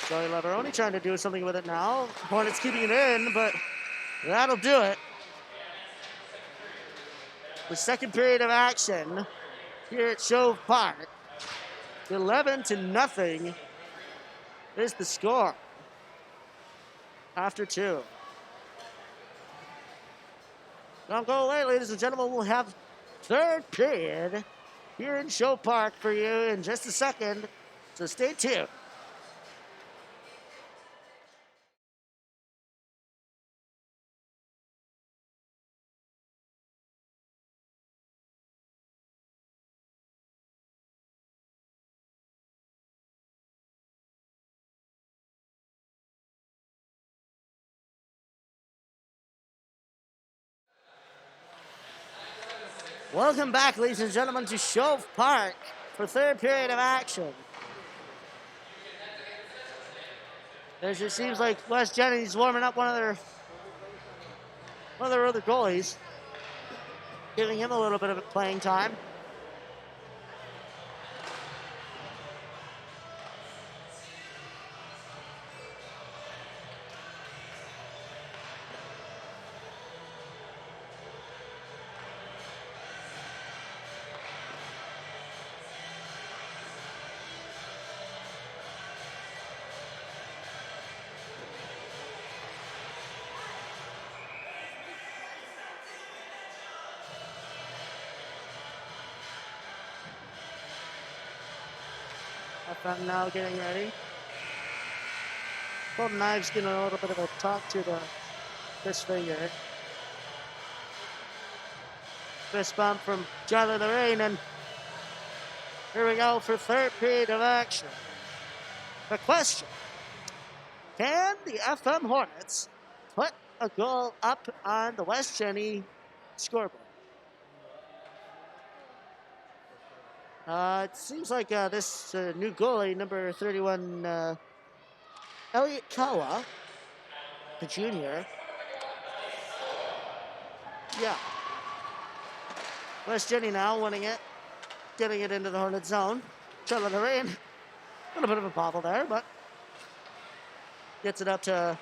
Joey Leveroni trying to do something with it now. Hornets keeping it in, but that'll do it. The second period of action here at Shove Park. 11-0 is the score after 2. Don't go away, ladies and gentlemen. We'll have third period here in Shove Park for you in just a second, so stay tuned. Welcome back, ladies and gentlemen, to Shove Park for third period of action. As it seems like West Jenny's warming up one of their other goalies, giving him a little bit of playing time. FM now getting ready. Golden Knives getting a little bit of a talk to the fist finger. Fist bump from Charlie Lorraine, and here we go for third period of action. The question: can the FM Hornets put a goal up on the West Jenny scoreboard? It seems like this new goalie, number 31, Elliot Kawa, the junior. Yeah. West Jenny now winning it, getting it into the Hornet zone. Charlie Lorraine, a little bit of a bobble there, but gets it up to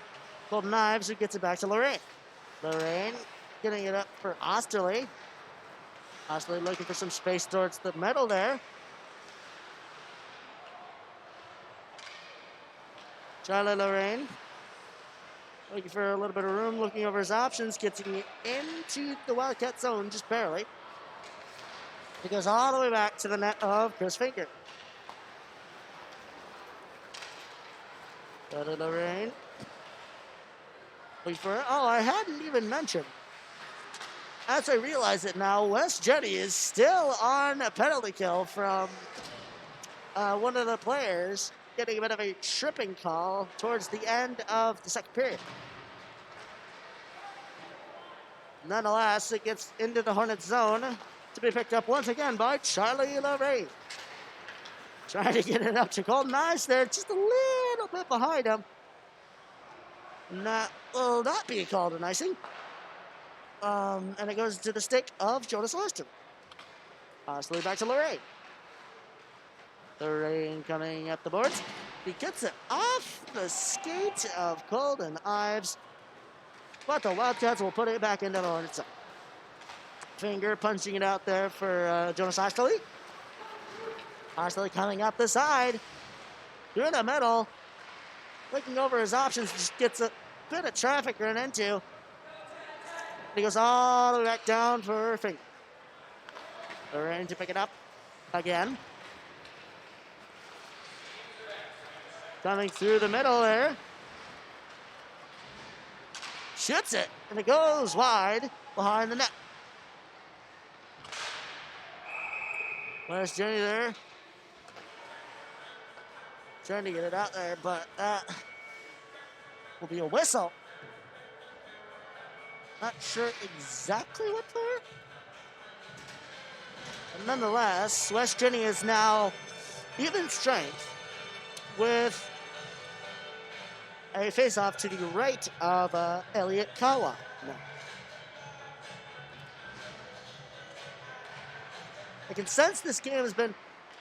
Golden Knives, who gets it back to Lorraine. Lorraine getting it up for Osterley. Osterley looking for some space towards the middle there. Charlie Lorraine looking for a little bit of room, looking over his options, gets it into the Wildcat zone just barely. It goes all the way back to the net of Chris Finger. Charlie Lorraine looking for it. Oh, I hadn't even mentioned. As I realize it now, West Jenny is still on a penalty kill from one of the players getting a bit of a tripping call towards the end of the second period. Nonetheless, it gets into the Hornets zone to be picked up once again by Charlie Lorraine. Trying to get it up to Golden Eyes there, just a little bit behind him. And that will not be called an icing. And it goes to the stick of Jonas Austin. Austin back to Lorraine. Lorraine coming at the boards. He gets it off the skate of Golden Ives. But the Wildcats will put it back into the Hornets zone. Finger punching it out there for Jonas Ostley. Ostley coming up the side. Through the middle. Looking over his options. Just gets a bit of traffic run into. He goes all the way back down for Finger. Lorraine to pick it up again. Coming through the middle there. Shoots it, and it goes wide behind the net. Where's Jenny there? Trying to get it out there, but that will be a whistle. Not sure exactly what player. But nonetheless, West Jenny is now even strength with a face-off to the right of Elliot Kawa. No. I can sense this game has been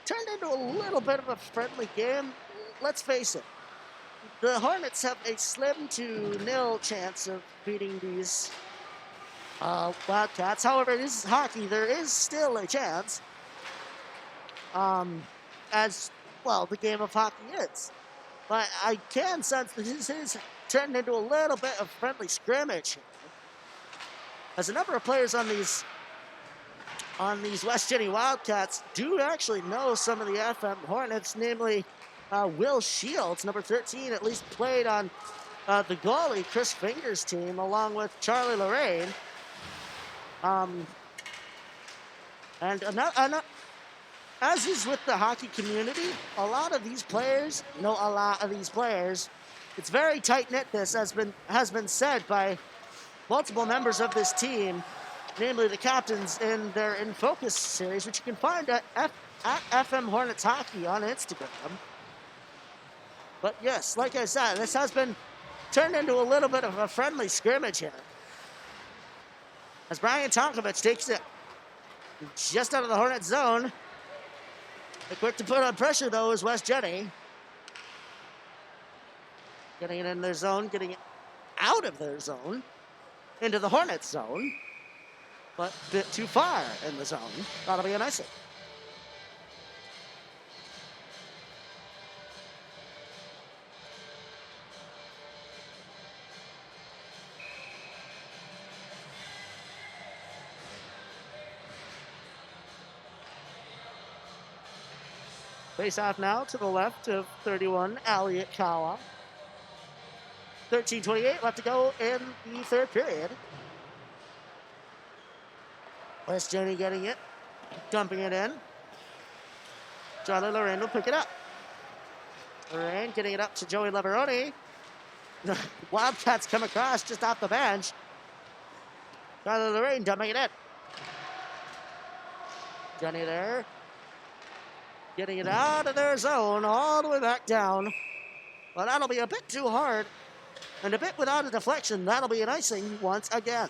turned into a little bit of a friendly game. Let's face it, the Hornets have a slim to nil chance of beating these Wildcats. However, this is hockey. There is still a chance, as well, the game of hockey is. But I can sense that this is turned into a little bit of friendly scrimmage here. As a number of players on these West Jenny Wildcats do actually know some of the FM Hornets, namely Will Shields, number 13, at least played on the goalie Chris Finger's team, along with Charlie Lorraine. As is with the hockey community, a lot of these players know a lot of these players. It's very tight-knit, this has been said by multiple members of this team, namely the captains in their In Focus series, which you can find at FM Hornets Hockey on Instagram. But yes, like I said, this has been turned into a little bit of a friendly scrimmage here. As Brian Tonkovich takes it just out of the Hornets zone. Quick to put on pressure, though, is West Jenny. Getting it in their zone, getting it out of their zone, into the Hornets zone, but a bit too far in the zone. That'll be a nice one. Face off now to the left of 31, Elliot Kawa. 13:28 left to go in the third period. West Jenny getting it, dumping it in. Charlie Lorraine will pick it up. Lorraine getting it up to Joey Leveroni. The Wildcats come across just off the bench. Charlie Lorraine dumping it in. Jenny there. Getting it out of their zone, all the way back down. Well, that'll be a bit too hard. And a bit without a deflection, that'll be an icing once again.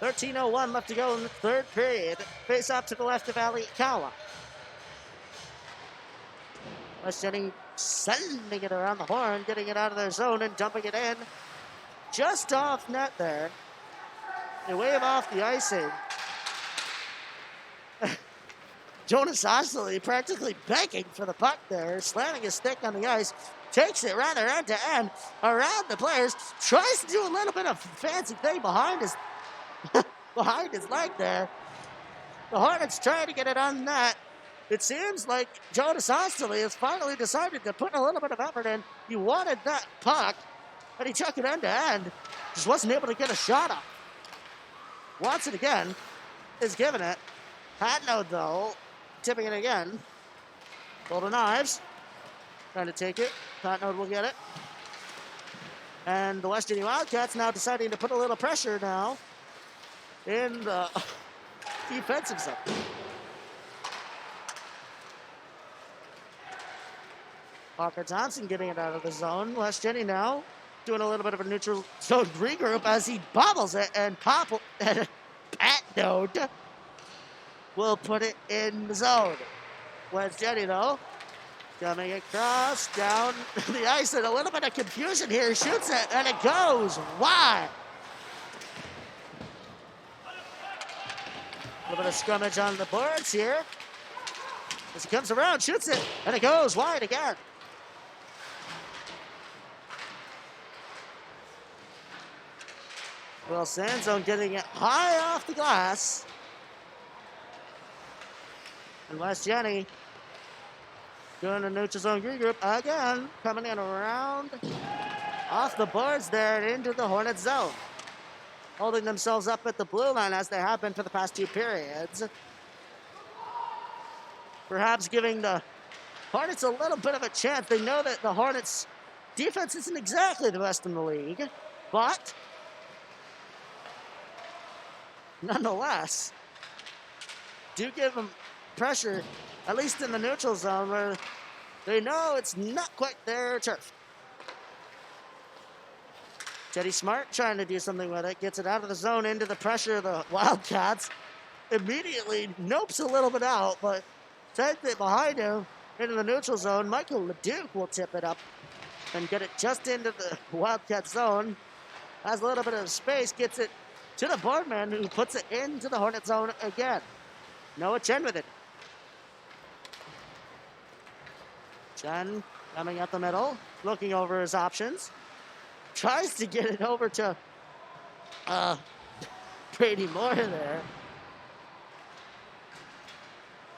.13:01 left to go in the third period. Face off to the left of Elliot Kawa. West Jenny sending it around the horn, getting it out of their zone and dumping it in. Just off net there. They wave off the icing. Jonas Ostley practically begging for the puck there, slamming his stick on the ice, takes it rather end to end around the players, tries to do a little bit of fancy thing behind his behind his leg there. The Hornets trying to get it on net. it seems like Jonas Osterley has finally decided to put a little bit of effort in. He wanted that puck, and he took it end to end. Just wasn't able to get a shot up. Wants it again. Is giving it. Patno, though, tipping it again. Golden Knives. Trying to take it. Patno will get it. And the West Virginia Wildcats now deciding to put a little pressure now in the defensive zone. Parker Thompson getting it out of the zone. West Jenny now doing a little bit of a neutral zone regroup as he bobbles it, and Pat Node will put it in the zone. West Jenny, though, coming across down the ice, and a little bit of confusion here. Shoots it, and it goes wide. A little bit of scrimmage on the boards here. As he comes around, shoots it, and it goes wide again. Will Sanzone getting it high off the glass. And West Jenny doing a neutral zone regroup again, coming in around off the boards there and into the Hornets zone. Holding themselves up at the blue line as they have been for the past two periods. Perhaps giving the Hornets a little bit of a chance. They know that the Hornets' defense isn't exactly the best in the league, but nonetheless, do give them pressure, at least in the neutral zone, where they know it's not quite their turf. Teddy Smart trying to do something with it, gets it out of the zone into the pressure of the Wildcats. Immediately nopes a little bit out, but takes it behind him into the neutral zone. Michael LeDuc will tip it up and get it just into the Wildcat zone. Has a little bit of space, gets it to the boardman, who puts it into the Hornet zone again. Noah Chen with it. Chen coming up the middle, looking over his options. Tries to get it over to Brady Moore there.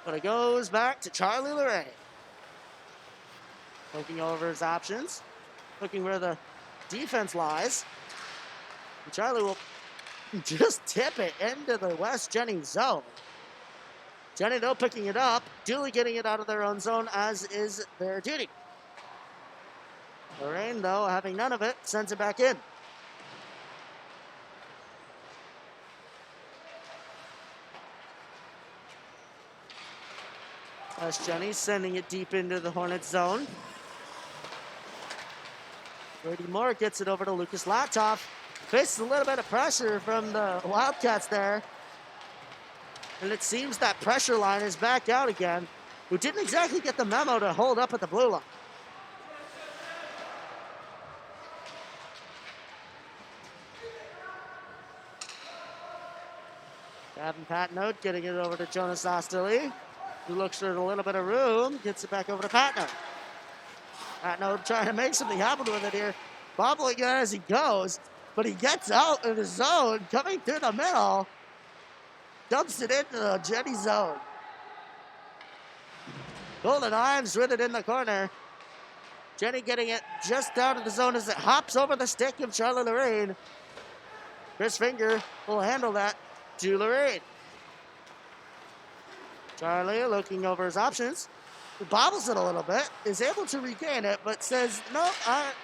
But it goes back to Charlie Lorraine. Looking over his options. Looking where the defense lies. And Charlie will just tip it into the West Jennings zone. Jenny, though, picking it up. Duly getting it out of their own zone, as is their duty. Lorraine, though, having none of it, sends it back in. West Jenny sending it deep into the Hornets zone. Brady Moore gets it over to Lucas Latoff. Faces a little bit of pressure from the Wildcats there. And it seems that pressure line is back out again, who didn't exactly get the memo to hold up at the blue line. Gavin Patno getting it over to Jonas Osterley, who looks for a little bit of room, gets it back over to Patno. Patno trying to make something happen with it here, bobbling it as he goes, but he gets out of the zone, coming through the middle, dumps it into the Jenny zone. Golden Knives with it in the corner. Jenny getting it just down to the zone as it hops over the stick of Charlie Lorraine. Chris Finger will handle that to Lorraine. Charlie looking over his options. He bobbles it a little bit, is able to regain it, but says, no,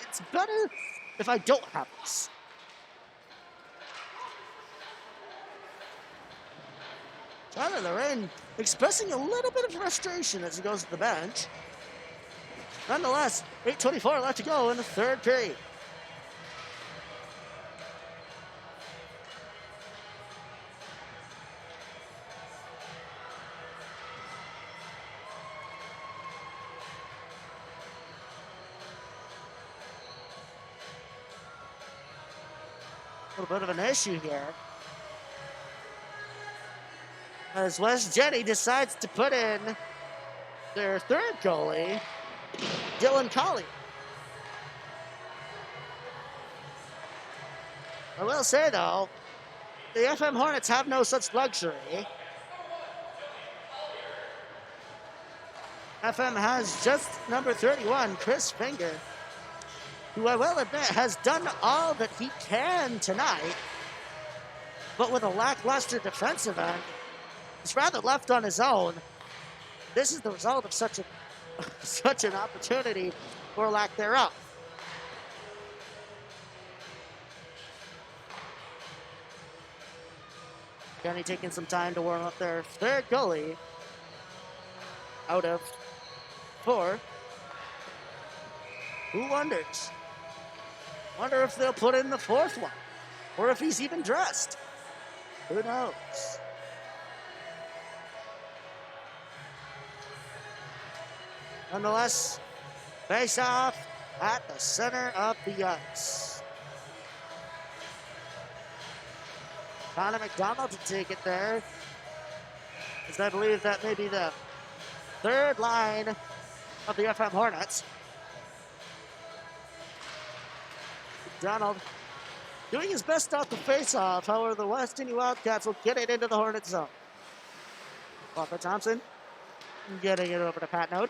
it's better if I don't have this. Charlie Lorraine expressing a little bit of frustration as he goes to the bench. Nonetheless, 8:24 left to go in the third period. A little bit of an issue here, as West Jenny decides to put in their third goalie, Dylan Colley. I will say, though, the FM Hornets have no such luxury. FM has just number 31, Chris Finger, who I will admit has done all that he can tonight, but with a lackluster defensive end. He's rather left on his own. This is the result of such an opportunity, or lack thereof. Kenny taking some time to warm up their third goalie out of 4. Who wonders? Wonder if they'll put in the 4th one, or if he's even dressed. Who knows? Nonetheless, face off at the center of the ice. Connor McDonald to take it there, as I believe that may be the 3rd line of the FM Hornets. McDonald doing his best off the face-off. However, the West Indian Wildcats will get it into the Hornet zone. Walker Thompson getting it over to Patnode.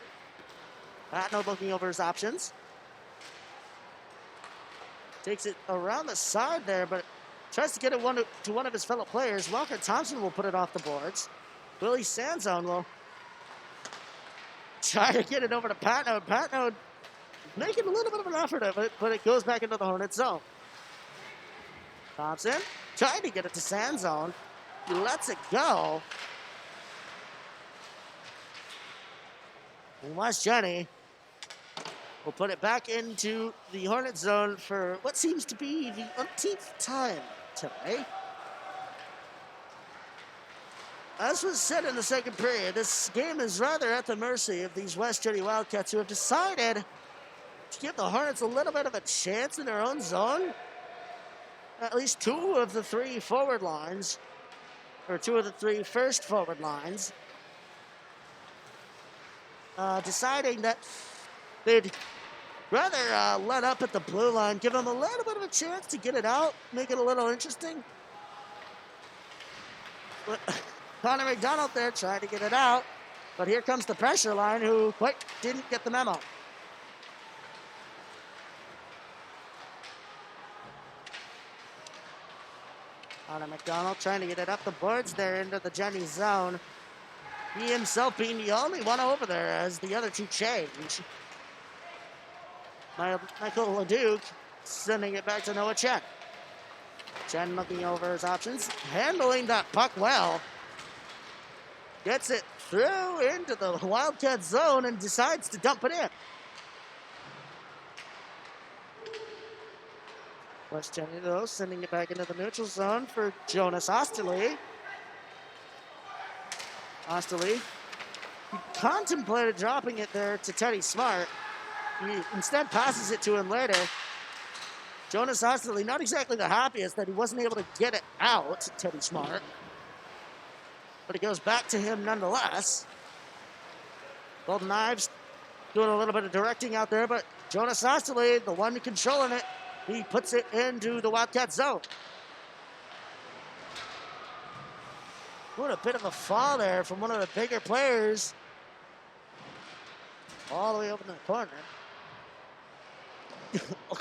Patnode looking over his options. Takes it around the side there, but tries to get it to one of his fellow players. Walker Thompson will put it off the boards. Willie Sanzone will try to get it over to Patnode. Patnode making a little bit of an effort of it, but it goes back into the Hornet zone. Thompson trying to get it to Sanzone. He lets it go. And West Jenny will put it back into the Hornet zone for what seems to be the umpteenth time today. As was said in the second period, this game is rather at the mercy of these West Jenny Wildcats, who have decided to give the Hornets a little bit of a chance in their own zone. At least 2 of the 3 forward lines, or 2 of the 3 first forward lines, deciding that they'd rather let up at the blue line, give them a little bit of a chance to get it out, make it a little interesting. But Connor McDonald there trying to get it out, but here comes the pressure line, who quite didn't get the memo. Connor McDonald trying to get it up the boards there into the Jenny zone. He himself being the only one over there as the other 2 change. Michael LeDuc sending it back to Noah Chen. Chen looking over his options, handling that puck well. Gets it through into the Wildcat zone and decides to dump it in. West Jenny, though, sending it back into the neutral zone for Jonas Osterley. Osterley, he contemplated dropping it there to Teddy Smart. He instead passes it to him later. Jonas Osterley, not exactly the happiest that he wasn't able to get it out to Teddy Smart. But it goes back to him nonetheless. Golden Knives doing a little bit of directing out there, but Jonas Osterley, the one controlling it, he puts it into the Wildcat zone. What a bit of a fall there from one of the bigger players. All the way over in the corner.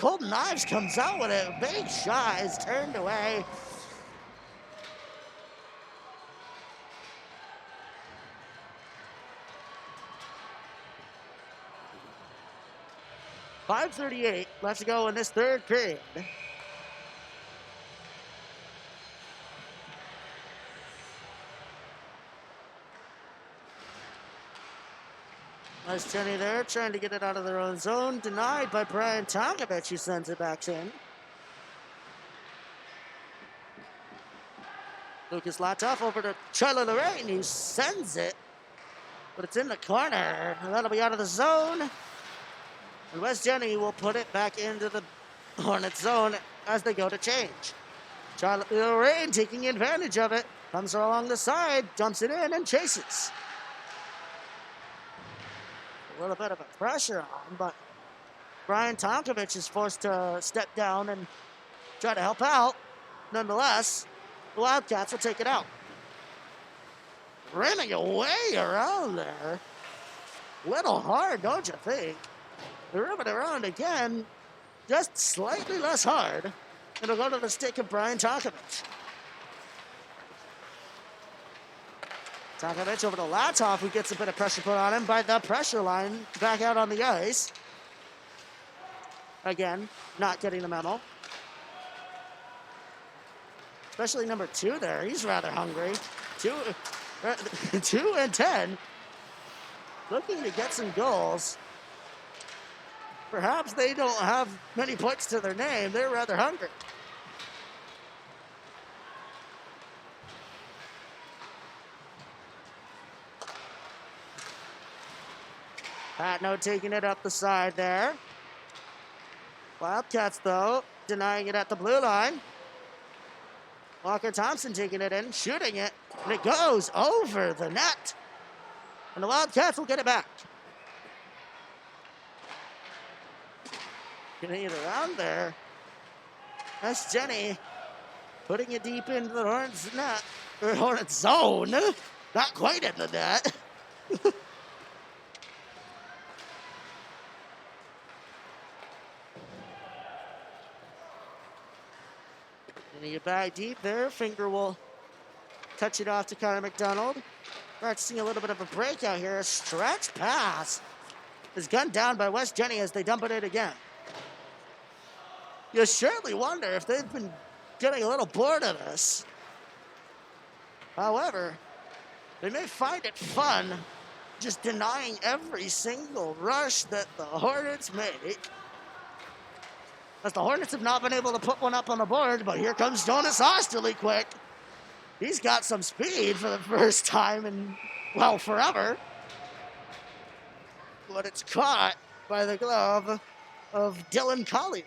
Golden Knives comes out with it. Big shot is turned away. .538 left to go in this third period. Nice Jenny there, trying to get it out of their own zone. Denied by Brian Tonkovich, who sends it back in. Lucas Latoff over to Charlie Lorraine, who sends it. But it's in the corner, and that'll be out of the zone. And West Jenny will put it back into the Hornet zone as they go to change. Charlie Lorraine taking advantage of it. Comes along the side, dumps it in, and chases. A little bit of a pressure on, but Brian Tonkovich is forced to step down and try to help out. Nonetheless, the Wildcats will take it out. Running away around there. Little hard, don't you think? They're ripping around again, just slightly less hard. It'll go to the stick of Brian Tonkovich. Tonkovich over to Latov, who gets a bit of pressure put on him by the pressure line back out on the ice. Again, not getting the memo. Especially number 2 there. He's rather hungry. 2 and 10. Looking to get some goals. Perhaps they don't have many points to their name. They're rather hungry. Patno taking it up the side there. Wildcats, though, denying it at the blue line. Walker Thompson taking it in, shooting it, and it goes over the net. And the Wildcats will get it back. Getting it around there. That's Jenny putting it deep into the Hornets net, or Hornets zone. Not quite in the net. Getting it back deep there. Finger will touch it off to Connor McDonald. Practicing a little bit of a breakout here. A stretch pass is gunned down by West Jenny as they dump it in again. You surely wonder if they've been getting a little bored of this. However, they may find it fun just denying every single rush that the Hornets make. As the Hornets have not been able to put one up on the board, but here comes Jonas Osterley quick. He's got some speed for the first time in, well, forever. But it's caught by the glove of Dylan Collier.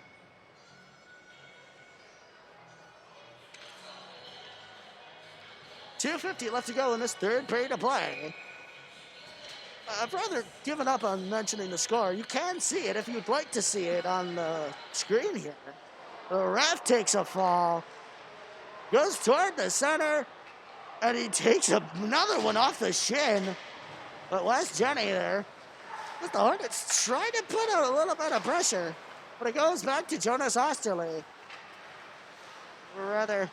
.250 left to go in this third period of play. I've rather given up on mentioning the score. You can see it if you'd like to see it on the screen here. The ref takes a fall, goes toward the center, and he takes another one off the shin. But West Jenny there, the Hornets trying to put out a little bit of pressure, but it goes back to Jonas Osterley. We're rather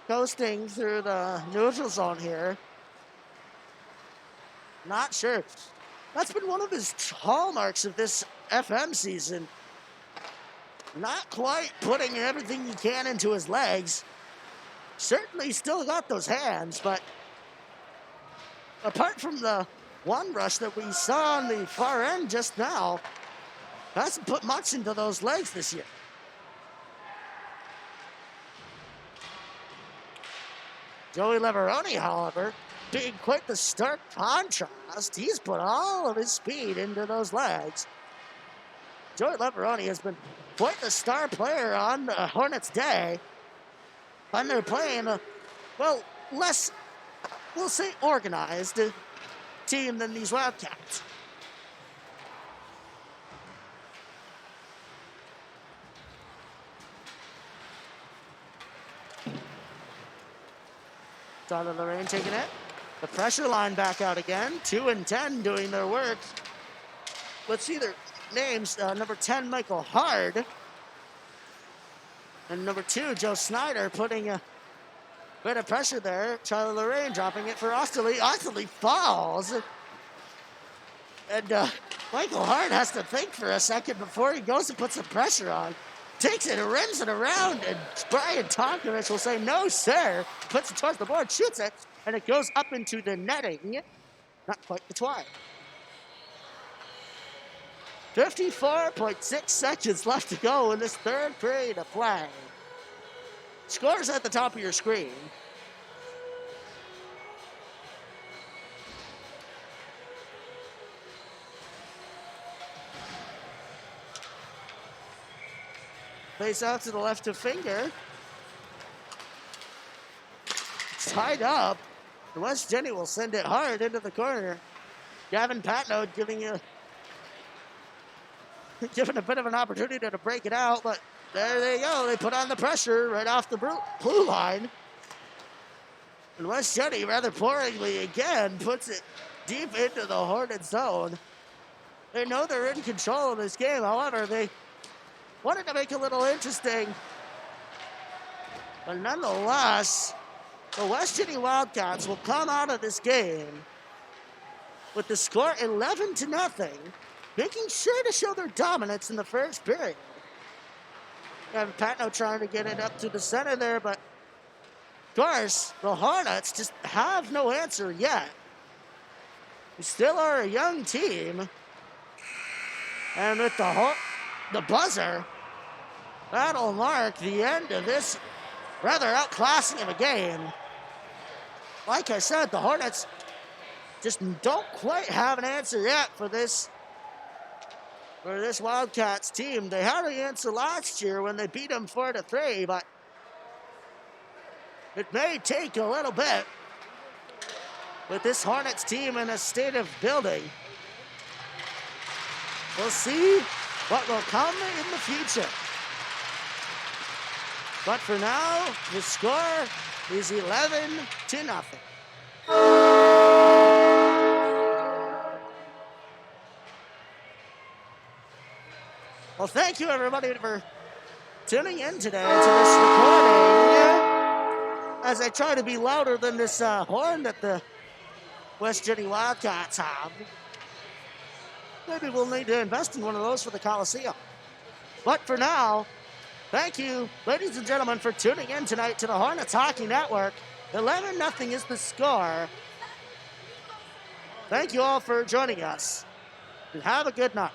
coasting through the neutral zone here. Not sure. That's been one of his hallmarks of this FM season. Not quite putting everything he can into his legs. Certainly still got those hands, but apart from the one rush that we saw on the far end just now, hasn't put much into those legs this year. Joey Leveroni, however, being quite the stark contrast. He's put all of his speed into those legs. Joey Leveroni has been quite the star player on the Hornets' day. And they're playing a, well, less, we'll say, organized team than these Wildcats. Tyler Lorraine taking it. The pressure line back out again. 2 and 10 doing their work. Let's see their names. Number 10, Michael Hard. And number 2, Joe Snyder, putting a bit of pressure there. Tyler Lorraine dropping it for Osterley. Osterley falls. And Michael Hard has to think for a second before he goes and puts some pressure on. Takes it and rims it around, and Brian Tonkovich will say, no, sir. Puts it towards the board, shoots it, and it goes up into the netting. Not quite the twine. 54.6 seconds left to go in this third period of play. Scores at the top of your screen. Face out to the left of Finger. It's tied up. And West Jenny will send it hard into the corner. Gavin Patno giving a bit of an opportunity to break it out, but there they go. They put on the pressure right off the blue line. And West Jenny, rather poorly again, puts it deep into the Hornet zone. They know they're in control of this game. However, they wanted to make it a little interesting. But nonetheless, the West Virginia Wildcats will come out of this game with the score 11-0, making sure to show their dominance in the first period. And Patno trying to get it up to the center there, but of course, the Hornets just have no answer yet. We still are a young team. And with the buzzer, that'll mark the end of this rather outclassing of a game. Like I said, the Hornets just don't quite have an answer yet for this Wildcats team. They had an answer last year when they beat them 4-3, but it may take a little bit with this Hornets team in a state of building. We'll see what will come in the future. But for now, the score is 11-0. Well, thank you everybody for tuning in today to this recording. As I try to be louder than this horn that the West Virginia Wildcats have. Maybe we'll need to invest in one of those for the Coliseum. But for now, thank you, ladies and gentlemen, for tuning in tonight to the Hornets Hockey Network. 11-0 is the score. Thank you all for joining us, and have a good night.